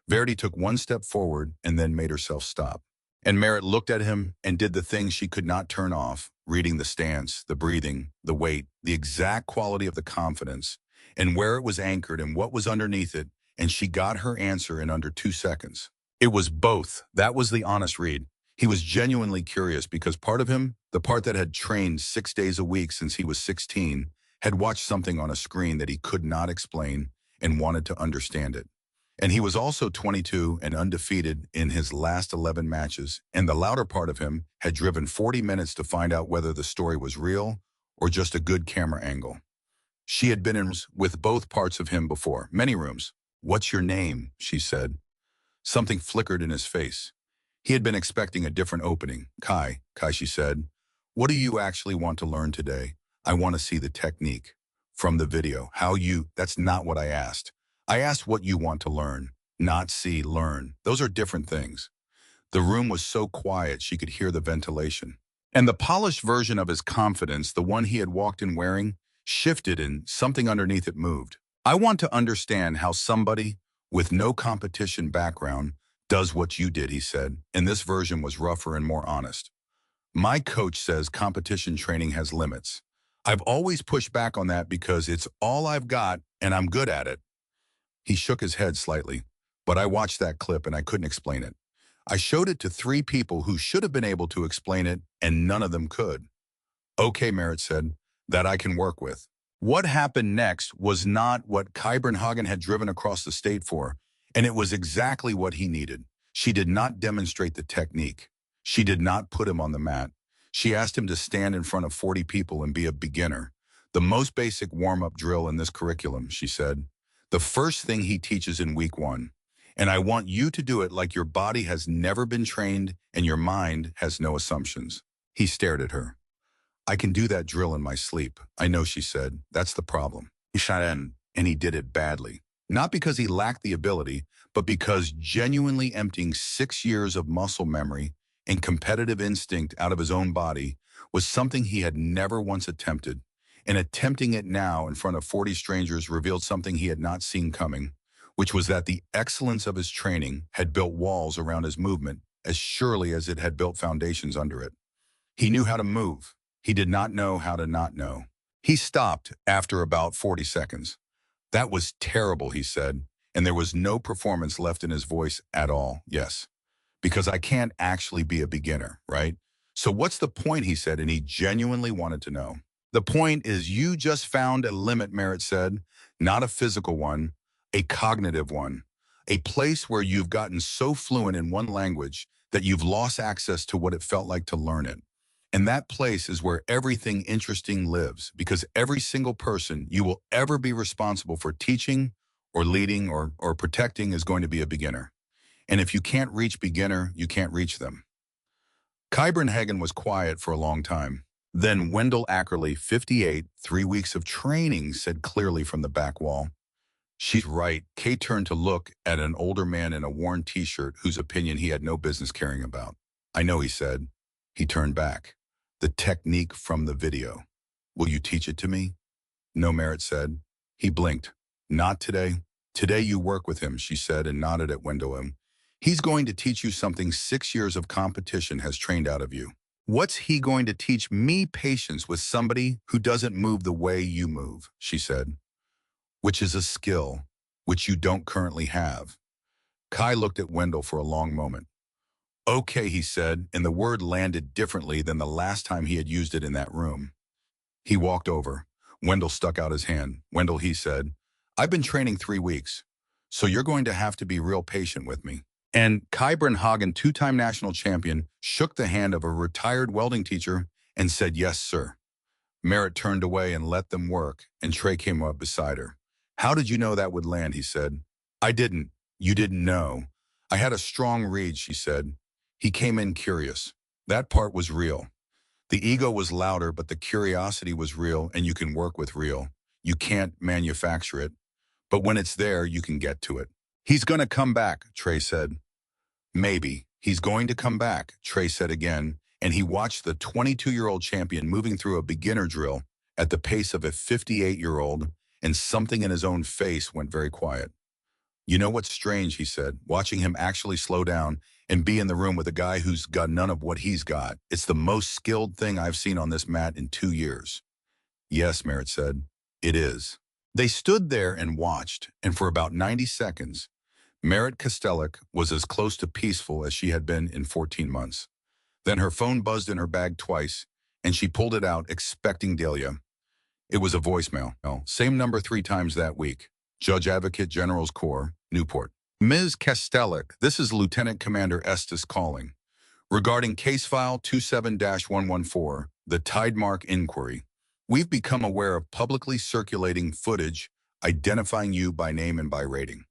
Verity took one step forward and then made herself stop. And Merritt looked at him and did the thing she could not turn off, reading the stance, the breathing, the weight, the exact quality of the confidence, and where it was anchored and what was underneath it, and she got her answer in under 2 seconds. It was both. That was the honest read. He was genuinely curious because part of him, the part that had trained 6 days a week since he was 16, had watched something on a screen that he could not explain and wanted to understand it. And he was also 22 and undefeated in his last 11 matches, and the louder part of him had driven 40 minutes to find out whether the story was real or just a good camera angle. She had been in rooms with both parts of him before, many rooms. What's your name? She said. Something flickered in his face. He had been expecting a different opening. Kai, she said. What do you actually want to learn today? I want to see the technique. From the video. That's not what I asked. I asked what you want to learn. Not see, learn. Those are different things. The room was so quiet she could hear the ventilation. And the polished version of his confidence, the one he had walked in wearing, shifted and something underneath it moved. I want to understand how somebody, with no competition background, does what you did, he said, and this version was rougher and more honest. My coach says competition training has limits. I've always pushed back on that because it's all I've got and I'm good at it. He shook his head slightly, but I watched that clip and I couldn't explain it. I showed it to 3 people who should have been able to explain it and none of them could. Okay, Merritt said, that I can work with. What happened next was not what Kybernhagen had driven across the state for, and it was exactly what he needed. She did not demonstrate the technique. She did not put him on the mat. She asked him to stand in front of 40 people and be a beginner. The most basic warm-up drill in this curriculum, she said. The first thing he teaches in week 1. And I want you to do it like your body has never been trained and your mind has no assumptions. He stared at her. I can do that drill in my sleep. I know, she said. That's the problem. He shot in, and he did it badly. Not because he lacked the ability, but because genuinely emptying 6 years of muscle memory and competitive instinct out of his own body was something he had never once attempted. And attempting it now in front of 40 strangers revealed something he had not seen coming, which was that the excellence of his training had built walls around his movement as surely as it had built foundations under it. He knew how to move. He did not know how to not know. He stopped after about 40 seconds. That was terrible, he said, and there was no performance left in his voice at all. Yes, because I can't actually be a beginner, right? So what's the point, he said, and he genuinely wanted to know. The point is you just found a limit, Merritt said, not a physical one, a cognitive one, a place where you've gotten so fluent in one language that you've lost access to what it felt like to learn it. And that place is where everything interesting lives, because every single person you will ever be responsible for teaching or leading or protecting is going to be a beginner. And if you can't reach beginner, you can't reach them. Kybernhagen was quiet for a long time. Then Wendell Ackerley, 58, 3 weeks of training, said clearly from the back wall. She's right. Kay turned to look at an older man in a worn t-shirt whose opinion he had no business caring about. I know, he said. He turned back. The technique from the video. Will you teach it to me? No, Merritt said. He blinked. Not today. Today you work with him, she said and nodded at Wendell. He's going to teach you something 6 years of competition has trained out of you. What's he going to teach me? Patience with somebody who doesn't move the way you move, she said, which is a skill which you don't currently have. Kai looked at Wendell for a long moment. Okay, he said, and the word landed differently than the last time he had used it in that room. He walked over. Wendell stuck out his hand. Wendell, he said, I've been training 3 weeks, so you're going to have to be real patient with me. And Kybernhagen, 2-time national champion, shook the hand of a retired welding teacher and said, yes, sir. Merritt turned away and let them work, and Trey came up beside her. How did you know that would land, he said. I didn't. You didn't know. I had a strong read, she said. He came in curious. That part was real. The ego was louder, but the curiosity was real, and you can work with real. You can't manufacture it. But when it's there, you can get to it. He's going to come back, Trey said. Maybe. He's going to come back, Trey said again, and he watched the 22-year-old champion moving through a beginner drill at the pace of a 58-year-old, and something in his own face went very quiet. You know what's strange, he said, watching him actually slow down and be in the room with a guy who's got none of what he's got. It's the most skilled thing I've seen on this mat in 2 years. Yes, Merritt said, it is. They stood there and watched, and for about 90 seconds, Merritt Kostelik was as close to peaceful as she had been in 14 months. Then her phone buzzed in her bag twice, and she pulled it out, expecting Delia. It was a voicemail. Same number 3 times that week. Judge Advocate General's Corps, Newport. Ms. Kostelik, this is Lieutenant Commander Estes calling. Regarding case file 27-114, the Tidemark inquiry, we've become aware of publicly circulating footage identifying you by name and by rating.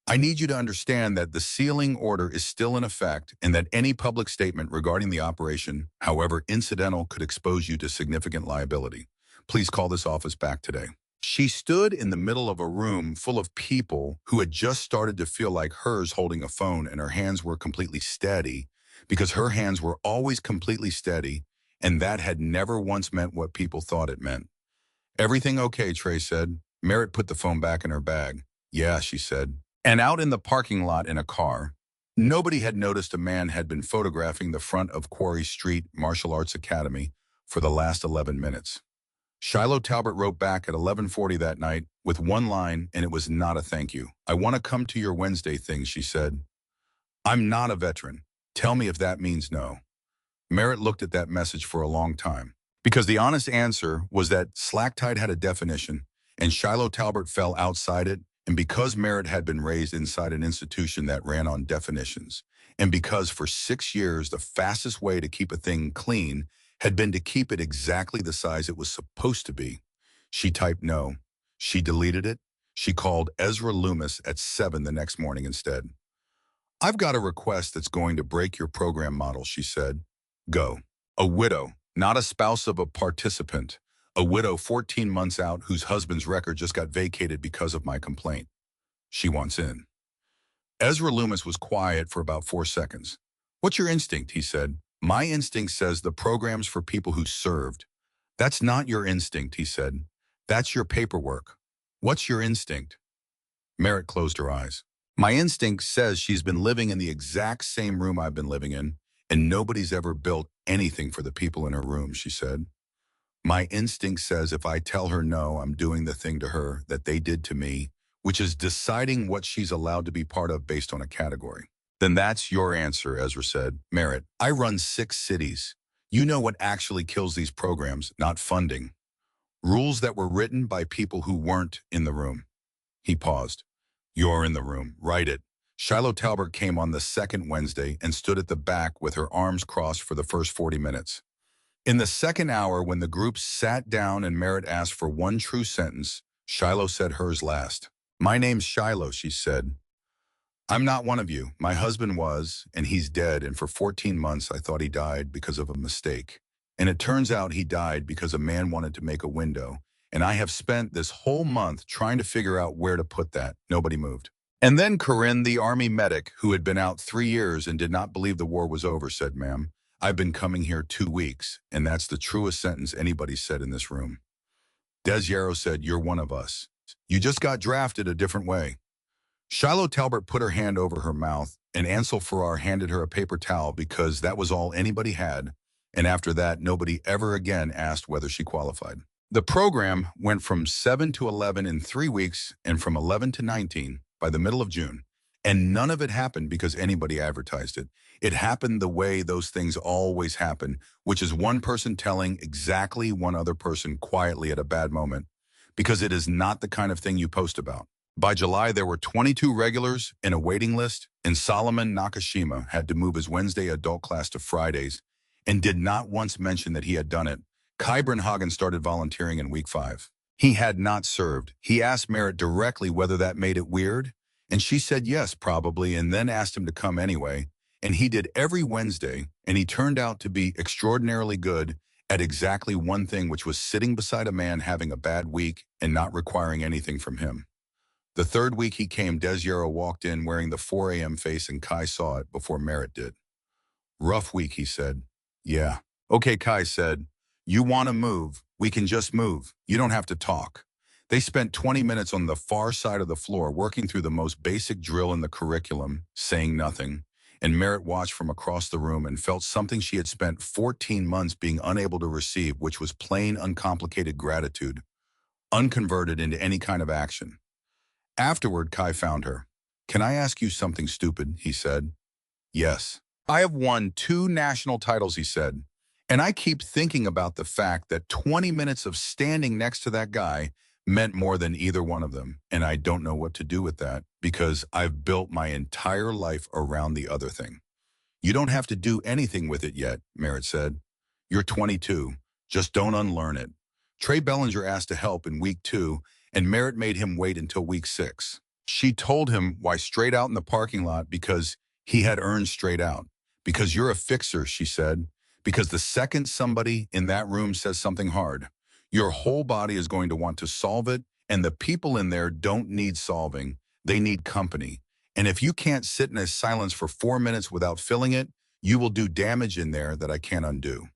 I need you to understand that the sealing order is still in effect and that any public statement regarding the operation, however incidental, could expose you to significant liability. Please call this office back today. She stood in the middle of a room full of people who had just started to feel like hers holding a phone, and her hands were completely steady because her hands were always completely steady, and that had never once meant what people thought it meant. Everything okay, Trey said. Merritt put the phone back in her bag. Yeah, she said. And out in the parking lot in a car, nobody had noticed a man had been photographing the front of Quarry Street Martial Arts Academy for the last 11 minutes. Shiloh Talbot wrote back at 11:40 that night with one line, and it was not a thank you. "I want to come to your Wednesday thing," she said. "I'm not a veteran. Tell me if that means no." Merritt looked at that message for a long time, because the honest answer was that slack tide had a definition, and Shiloh Talbot fell outside it, and because Merritt had been raised inside an institution that ran on definitions, and because for 6 years the fastest way to keep a thing clean had been to keep it exactly the size it was supposed to be, she typed no. She deleted it. She called Ezra Loomis at 7 the next morning instead. "I've got a request that's going to break your program model," she said. "Go." A widow, not a spouse of a participant. A widow 14 months out whose husband's record just got vacated because of my complaint. She wants in. Ezra Loomis was quiet for about 4 seconds. "What's your instinct?" he said. "My instinct says the program's for people who served." "That's not your instinct," he said. "That's your paperwork." "What's your instinct?" Merritt closed her eyes. "My instinct says she's been living in the exact same room I've been living in, and nobody's ever built anything for the people in her room," she said. "My instinct says if I tell her no, I'm doing the thing to her that they did to me, which is deciding what she's allowed to be part of based on a category." "Then that's your answer," Ezra said. "Merritt, I run 6 cities. You know what actually kills these programs, not funding. Rules that were written by people who weren't in the room." He paused. "You're in the room. Write it." Shiloh Talbot came on the second Wednesday and stood at the back with her arms crossed for the first 40 minutes. In the second hour, when the group sat down and Merritt asked for one true sentence, Shiloh said hers last. "My name's Shiloh," she said. "I'm not one of you. My husband was, and he's dead, and for 14 months I thought he died because of a mistake. And it turns out he died because a man wanted to make a window, and I have spent this whole month trying to figure out where to put that." Nobody moved. "And then Corinne, the army medic, who had been out 3 years and did not believe the war was over, said, 'Ma'am, I've been coming here 2 weeks, and that's the truest sentence anybody said in this room.' Des Yarrow said, 'You're one of us. You just got drafted a different way.'" Shiloh Talbot put her hand over her mouth, and Ansel Farrar handed her a paper towel because that was all anybody had, and after that, nobody ever again asked whether she qualified. The program went from 7 to 11 in 3 weeks and from 11 to 19 by the middle of June, and none of it happened because anybody advertised it. It happened the way those things always happen, which is one person telling exactly one other person quietly at a bad moment, because it is not the kind of thing you post about. By July, there were 22 regulars in a waiting list, and Solomon Nakashima had to move his Wednesday adult class to Fridays and did not once mention that he had done it. Kai Brunhagen started volunteering in week 5. He had not served. He asked Merritt directly whether that made it weird, and she said yes, probably, and then asked him to come anyway. And he did every Wednesday, and he turned out to be extraordinarily good at exactly one thing, which was sitting beside a man having a bad week and not requiring anything from him. The third week he came, Des Yarrow walked in wearing the 4 a.m. face, and Kai saw it before Merritt did. "Rough week," he said. "Yeah." "Okay," Kai said. "You want to move? We can just move. You don't have to talk." They spent 20 minutes on the far side of the floor working through the most basic drill in the curriculum, saying nothing, and Merritt watched from across the room and felt something she had spent 14 months being unable to receive, which was plain, uncomplicated gratitude, unconverted into any kind of action. Afterward, Kai found her. "Can I ask you something stupid?" he said. "Yes." "I have won 2 national titles," he said. "And I keep thinking about the fact that 20 minutes of standing next to that guy meant more than either one of them. And I don't know what to do with that because I've built my entire life around the other thing." "You don't have to do anything with it yet," Merritt said. "You're 22. Just don't unlearn it." Trey Bellinger asked to help in week 2, and Merritt made him wait until week 6. She told him why straight out in the parking lot, because he had earned straight out. "Because you're a fixer," she said. "Because the second somebody in that room says something hard, your whole body is going to want to solve it, and the people in there don't need solving. They need company. And if you can't sit in a silence for 4 minutes without filling it, you will do damage in there that I can't undo."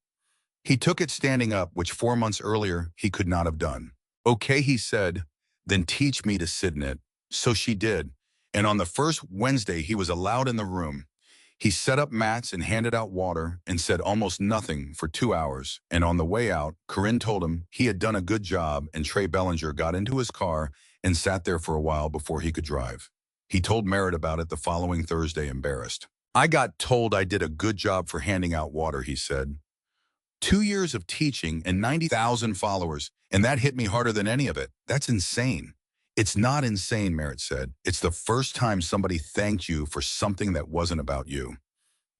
He took it standing up, which 4 months earlier he could not have done. "Okay," he said, "then teach me to sit in it." So she did. And on the first Wednesday he was allowed in the room, he set up mats and handed out water and said almost nothing for 2 hours. And on the way out, Corinne told him he had done a good job, and Trey Bellinger got into his car and sat there for a while before he could drive. He told Merritt about it the following Thursday, embarrassed. I got told I did a good job for handing out water, he said. 2 years of teaching and 90,000 followers, and that hit me harder than any of it. That's insane. It's not insane, Merritt said. It's the first time somebody thanked you for something that wasn't about you.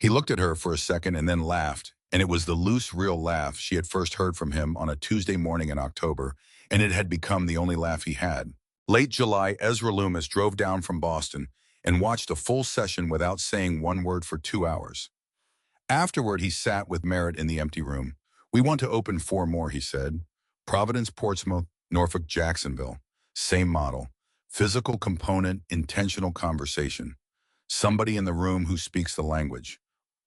He looked at her for a second and then laughed, and it was the loose, real laugh she had first heard from him on a Tuesday morning in October, and it had become the only laugh he had. Late July, Ezra Loomis drove down from Boston and watched a full session without saying one word for 2 hours. Afterward, he sat with Merritt in the empty room. We want to open 4 more, he said. Providence, Portsmouth, Norfolk, Jacksonville. Same model. Physical component, intentional conversation. Somebody in the room who speaks the language.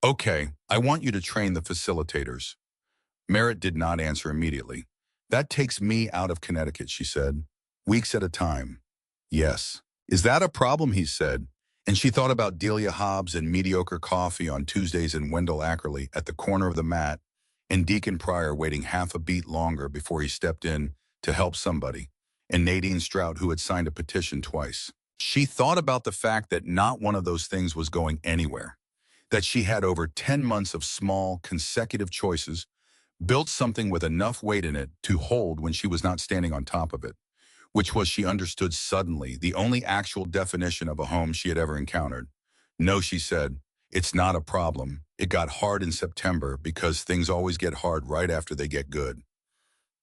Okay, I want you to train the facilitators. Merritt did not answer immediately. That takes me out of Connecticut, she said. Weeks at a time. Yes. Is that a problem, he said. And she thought about Delia Hobbs and mediocre coffee on Tuesdays and Wendell Ackerley at the corner of the mat, and Deacon Pryor waiting half a beat longer before he stepped in to help somebody, and Nadine Strout, who had signed a petition twice. She thought about the fact that not one of those things was going anywhere, that she had over 10 months of small, consecutive choices, built something with enough weight in it to hold when she was not standing on top of it, which was, she understood suddenly, the only actual definition of a home she had ever encountered. No, she said, it's not a problem. It got hard in September because things always get hard right after they get good.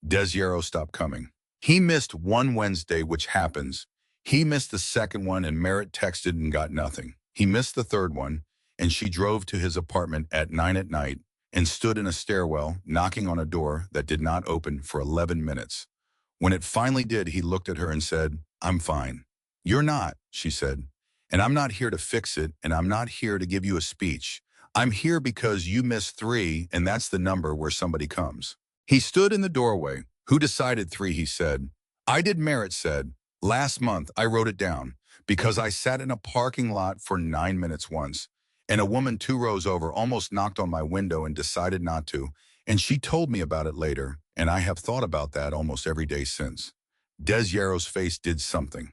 Desiero stopped coming. He missed one Wednesday, which happens. He missed the second one, and Merritt texted and got nothing. He missed the third one, and she drove to his apartment at 9 at night and stood in a stairwell, knocking on a door that did not open for 11 minutes. When it finally did, he looked at her and said, I'm fine. You're not, she said. And I'm not here to fix it, and I'm not here to give you a speech. I'm here because you missed 3, and that's the number where somebody comes. He stood in the doorway. Who decided 3, he said. I did, Merritt said. Last month, I wrote it down because I sat in a parking lot for 9 minutes once, and a woman 2 rows over almost knocked on my window and decided not to, and she told me about it later, and I have thought about that almost every day since. Desiero's face did something.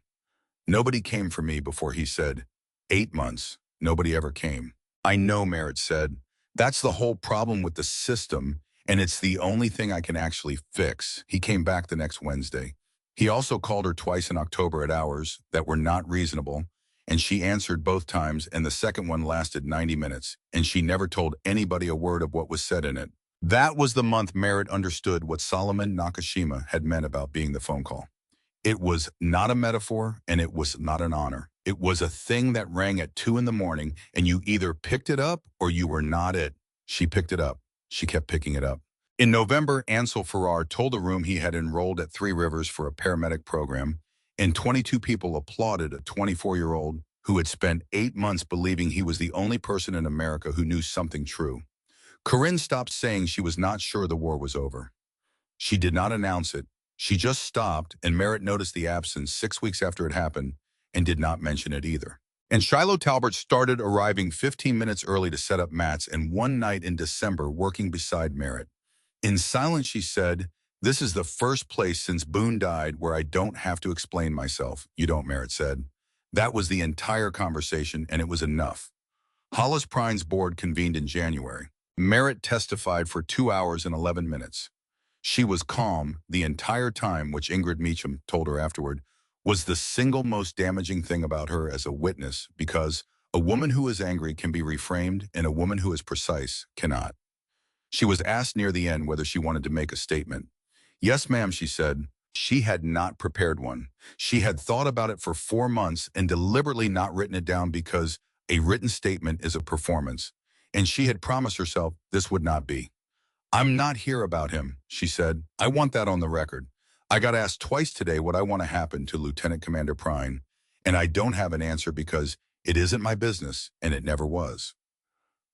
Nobody came for me before, he said. 8 months. Nobody ever came. I know, Merritt said. That's the whole problem with the system, and it's the only thing I can actually fix. He came back the next Wednesday. He also called her twice in October at hours that were not reasonable, and she answered both times, and the second one lasted 90 minutes, and she never told anybody a word of what was said in it. That was the month Merritt understood what Solomon Nakashima had meant about being the phone call. It was not a metaphor, and it was not an honor. It was a thing that rang at 2 in the morning, and you either picked it up or you were not it. She picked it up. She kept picking it up. In November, Ansel Farrar told the room he had enrolled at Three Rivers for a paramedic program, and 22 people applauded a 24-year-old who had spent 8 months believing he was the only person in America who knew something true. Corinne stopped saying she was not sure the war was over. She did not announce it. She just stopped, and Merritt noticed the absence 6 weeks after it happened and did not mention it either. And Shiloh Talbert started arriving 15 minutes early to set up mats, and one night in December working beside Merritt. In silence, she said, this is the first place since Boone died where I don't have to explain myself. You don't, Merritt said. That was the entire conversation, and it was enough. Hollis Prine's board convened in January. Merritt testified for 2 hours and 11 minutes. She was calm the entire time, which Ingrid Meacham told her afterward was the single most damaging thing about her as a witness, because a woman who is angry can be reframed and a woman who is precise cannot. She was asked near the end whether she wanted to make a statement. Yes, ma'am, she said. She had not prepared one. She had thought about it for 4 months and deliberately not written it down because a written statement is a performance, and she had promised herself this would not be. I'm not here about him, she said. I want that on the record. I got asked twice today what I want to happen to Lieutenant Commander Prine, and I don't have an answer because it isn't my business, and it never was.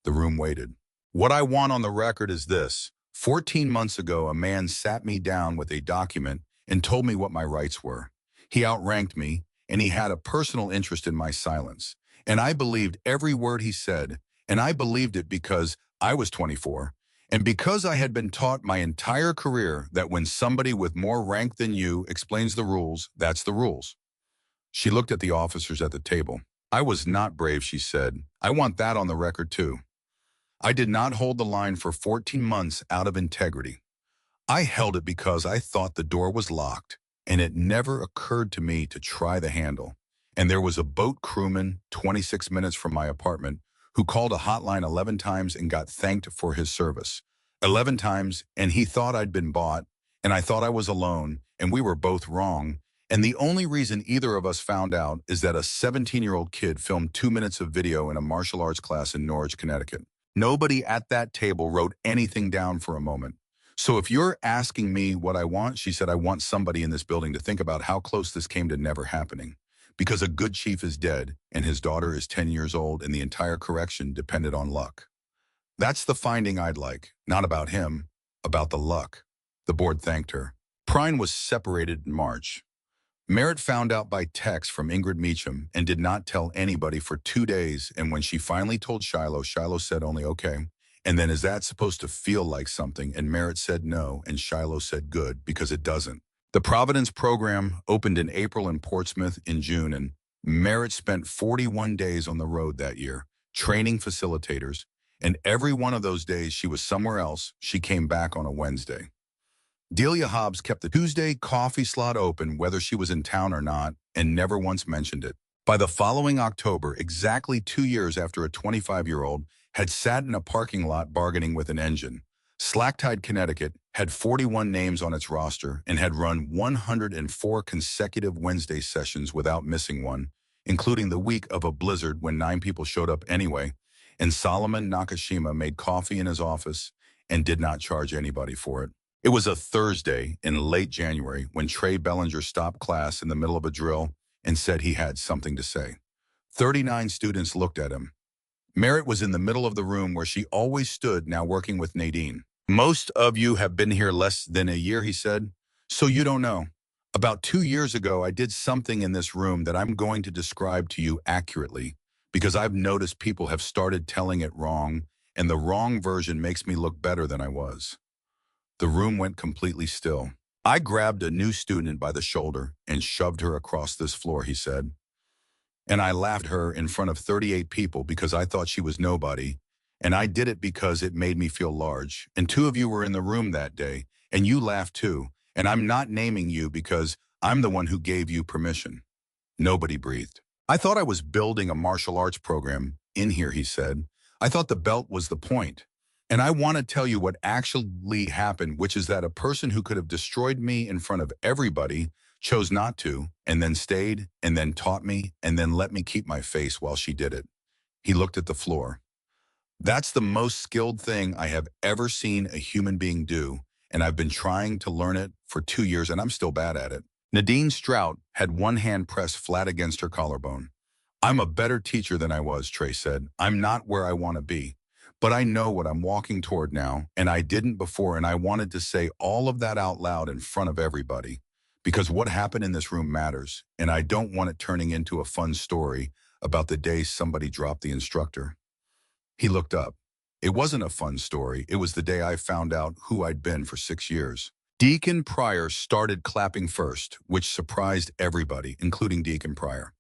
The room waited. What I want on the record is this. 14 months ago, a man sat me down with a document and told me what my rights were. He outranked me, and he had a personal interest in my silence. And I believed every word he said, and I believed it because I was 24, and because I had been taught my entire career that when somebody with more rank than you explains the rules, that's the rules. She looked at the officers at the table. I was not brave, she said. I want that on the record too. I did not hold the line for 14 months out of integrity. I held it because I thought the door was locked, and it never occurred to me to try the handle. And there was a boat crewman 26 minutes from my apartment who called a hotline 11 times and got thanked for his service. 11 times, and he thought I'd been bought, and I thought I was alone, and we were both wrong. And the only reason either of us found out is that a 17-year-old kid filmed 2 minutes of video in a martial arts class in Norwich, Connecticut. Nobody at that table wrote anything down for a moment. So if you're asking me what I want, she said, I want somebody in this building to think about how close this came to never happening. Because a good chief is dead, and his daughter is 10 years old, and the entire correction depended on luck. That's the finding I'd like, not about him, about the luck. The board thanked her. Prine was separated in March. Merritt found out by text from Ingrid Meacham and did not tell anybody for 2 days, and when she finally told Shiloh, Shiloh said only, okay. And then, is that supposed to feel like something? And Merritt said no, and Shiloh said good, because it doesn't. The Providence program opened in April in Portsmouth in June, and Merritt spent 41 days on the road that year, training facilitators, and every one of those days she was somewhere else. She came back on a Wednesday. Delia Hobbs kept the Tuesday coffee slot open whether she was in town or not, and never once mentioned it. By the following October, exactly 2 years after a 25-year-old had sat in a parking lot bargaining with an engine, Slacktide, Connecticut had 41 names on its roster and had run 104 consecutive Wednesday sessions without missing one, including the week of a blizzard when 9 people showed up anyway, and Solomon Nakashima made coffee in his office and did not charge anybody for it. It was a Thursday in late January when Trey Bellinger stopped class in the middle of a drill and said he had something to say. 39 students looked at him. Merritt was in the middle of the room where she always stood, now working with Nadine. Most of you have been here less than a year, he said, so you don't know. About 2 years ago, I did something in this room that I'm going to describe to you accurately because I've noticed people have started telling it wrong, and the wrong version makes me look better than I was. The room went completely still. I grabbed a new student by the shoulder and shoved her across this floor, he said. And I laughed at her in front of 38 people because I thought she was nobody, and I did it because it made me feel large. And 2 of you were in the room that day, and you laughed too, and I'm not naming you because I'm the one who gave you permission. Nobody breathed. I thought I was building a martial arts program in here, he said. I thought the belt was the point. And I want to tell you what actually happened, which is that a person who could have destroyed me in front of everybody chose not to, and then stayed, and then taught me, and then let me keep my face while she did it. He looked at the floor. That's the most skilled thing I have ever seen a human being do, and I've been trying to learn it for 2 years, and I'm still bad at it. Nadine Strout had one hand pressed flat against her collarbone. I'm a better teacher than I was, Trey said. I'm not where I want to be. But I know what I'm walking toward now, and I didn't before, and I wanted to say all of that out loud in front of everybody. Because what happened in this room matters, and I don't want it turning into a fun story about the day somebody dropped the instructor. He looked up. It wasn't a fun story. It was the day I found out who I'd been for 6 years. Deacon Pryor started clapping first, which surprised everybody, including Deacon Pryor.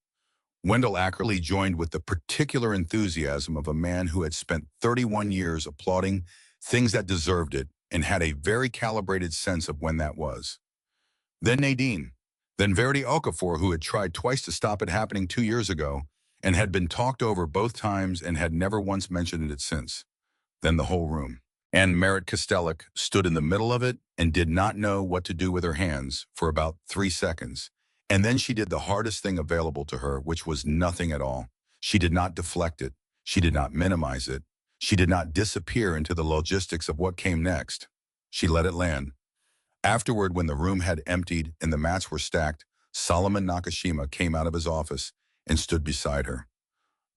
Wendell Ackerley joined with the particular enthusiasm of a man who had spent 31 years applauding things that deserved it and had a very calibrated sense of when that was. Then Nadine. Then Verity Okafor, who had tried twice to stop it happening 2 years ago and had been talked over both times and had never once mentioned it since. Then the whole room. And Merritt Kostelik stood in the middle of it and did not know what to do with her hands for about 3 seconds. And then she did the hardest thing available to her, which was nothing at all. She did not deflect it. She did not minimize it. She did not disappear into the logistics of what came next. She let it land. Afterward, when the room had emptied and the mats were stacked, Solomon Nakashima came out of his office and stood beside her.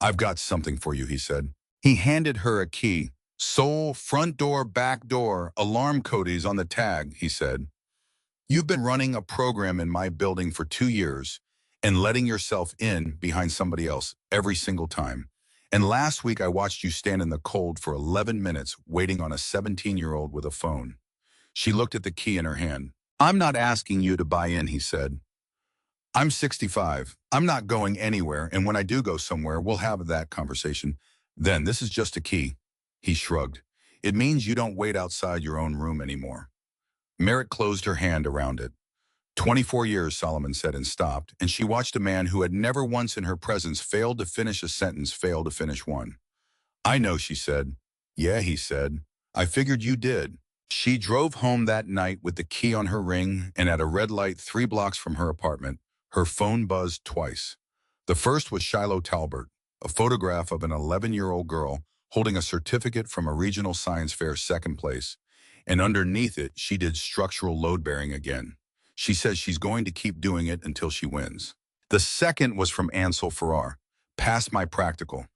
I've got something for you, he said. He handed her a key. Soul, front door, back door, alarm codes on the tag, he said. You've been running a program in my building for 2 years, and letting yourself in behind somebody else every single time. And last week, I watched you stand in the cold for 11 minutes waiting on a 17-year-old with a phone. She looked at the key in her hand. I'm not asking you to buy in, he said. I'm 65. I'm not going anywhere, and when I do go somewhere, we'll have that conversation. Then, this is just a key. He shrugged. It means you don't wait outside your own room anymore. Merritt closed her hand around it. 24 years, Solomon said and stopped, and she watched a man who had never once in her presence failed to finish a sentence fail to finish one. I know, she said. Yeah, he said. I figured you did. She drove home that night with the key on her ring, and at a red light 3 blocks from her apartment, her phone buzzed twice. The first was Shiloh Talbert, a photograph of an 11-year-old girl holding a certificate from a regional science fair second place, and underneath it, she did structural load bearing again. She says she's going to keep doing it until she wins. The second was from Ansel Farrar. Pass my practical.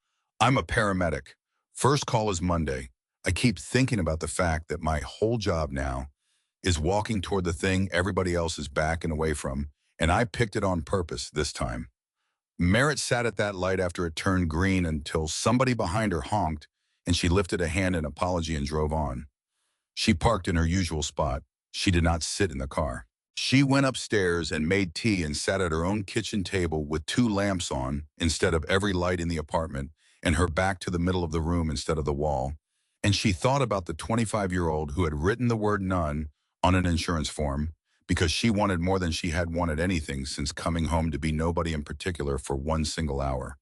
I'm a paramedic. First call is Monday. I keep thinking about the fact that my whole job now is walking toward the thing everybody else is backing away from, and I picked it on purpose this time. Merritt sat at that light after it turned green until somebody behind her honked, and she lifted a hand in apology and drove on. She parked in her usual spot. She did not sit in the car. She went upstairs and made tea and sat at her own kitchen table with 2 lamps on instead of every light in the apartment and her back to the middle of the room instead of the wall. And she thought about the 25-year-old who had written the word none on an insurance form because she wanted more than she had wanted anything since coming home to be nobody in particular for one single hour.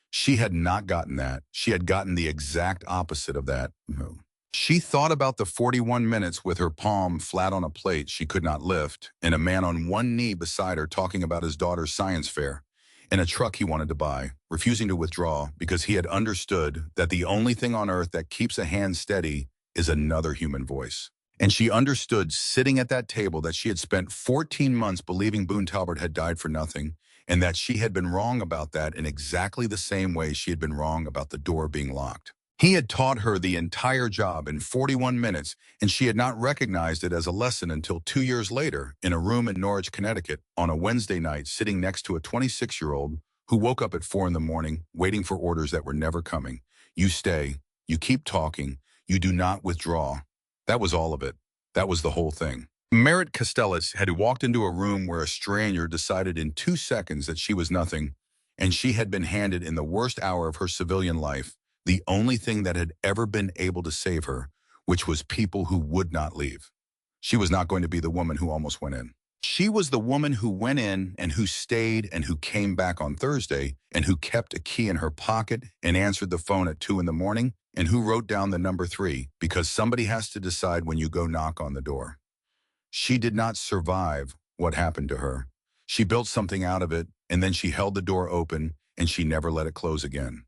She had not gotten that. She had gotten the exact opposite of that. She thought about the 41 minutes with her palm flat on a plate she could not lift, and a man on one knee beside her talking about his daughter's science fair, and a truck he wanted to buy, refusing to withdraw because he had understood that the only thing on earth that keeps a hand steady is another human voice. And she understood sitting at that table that she had spent 14 months believing Boone Talbert had died for nothing, and that she had been wrong about that in exactly the same way she had been wrong about the door being locked. He had taught her the entire job in 41 minutes, and she had not recognized it as a lesson until 2 years later in a room in Norwich, Connecticut, on a Wednesday night sitting next to a 26-year-old who woke up at 4 in the morning waiting for orders that were never coming. You stay. You keep talking. You do not withdraw. That was all of it. That was the whole thing. Merritt Castells had walked into a room where a stranger decided in 2 seconds that she was nothing, and she had been handed in the worst hour of her civilian life the only thing that had ever been able to save her, which was people who would not leave. She was not going to be the woman who almost went in. She was the woman who went in and who stayed and who came back on Thursday and who kept a key in her pocket and answered the phone at 2 in the morning and who wrote down the number 3 because somebody has to decide when you go knock on the door. She did not survive what happened to her. She built something out of it, and then she held the door open and she never let it close again.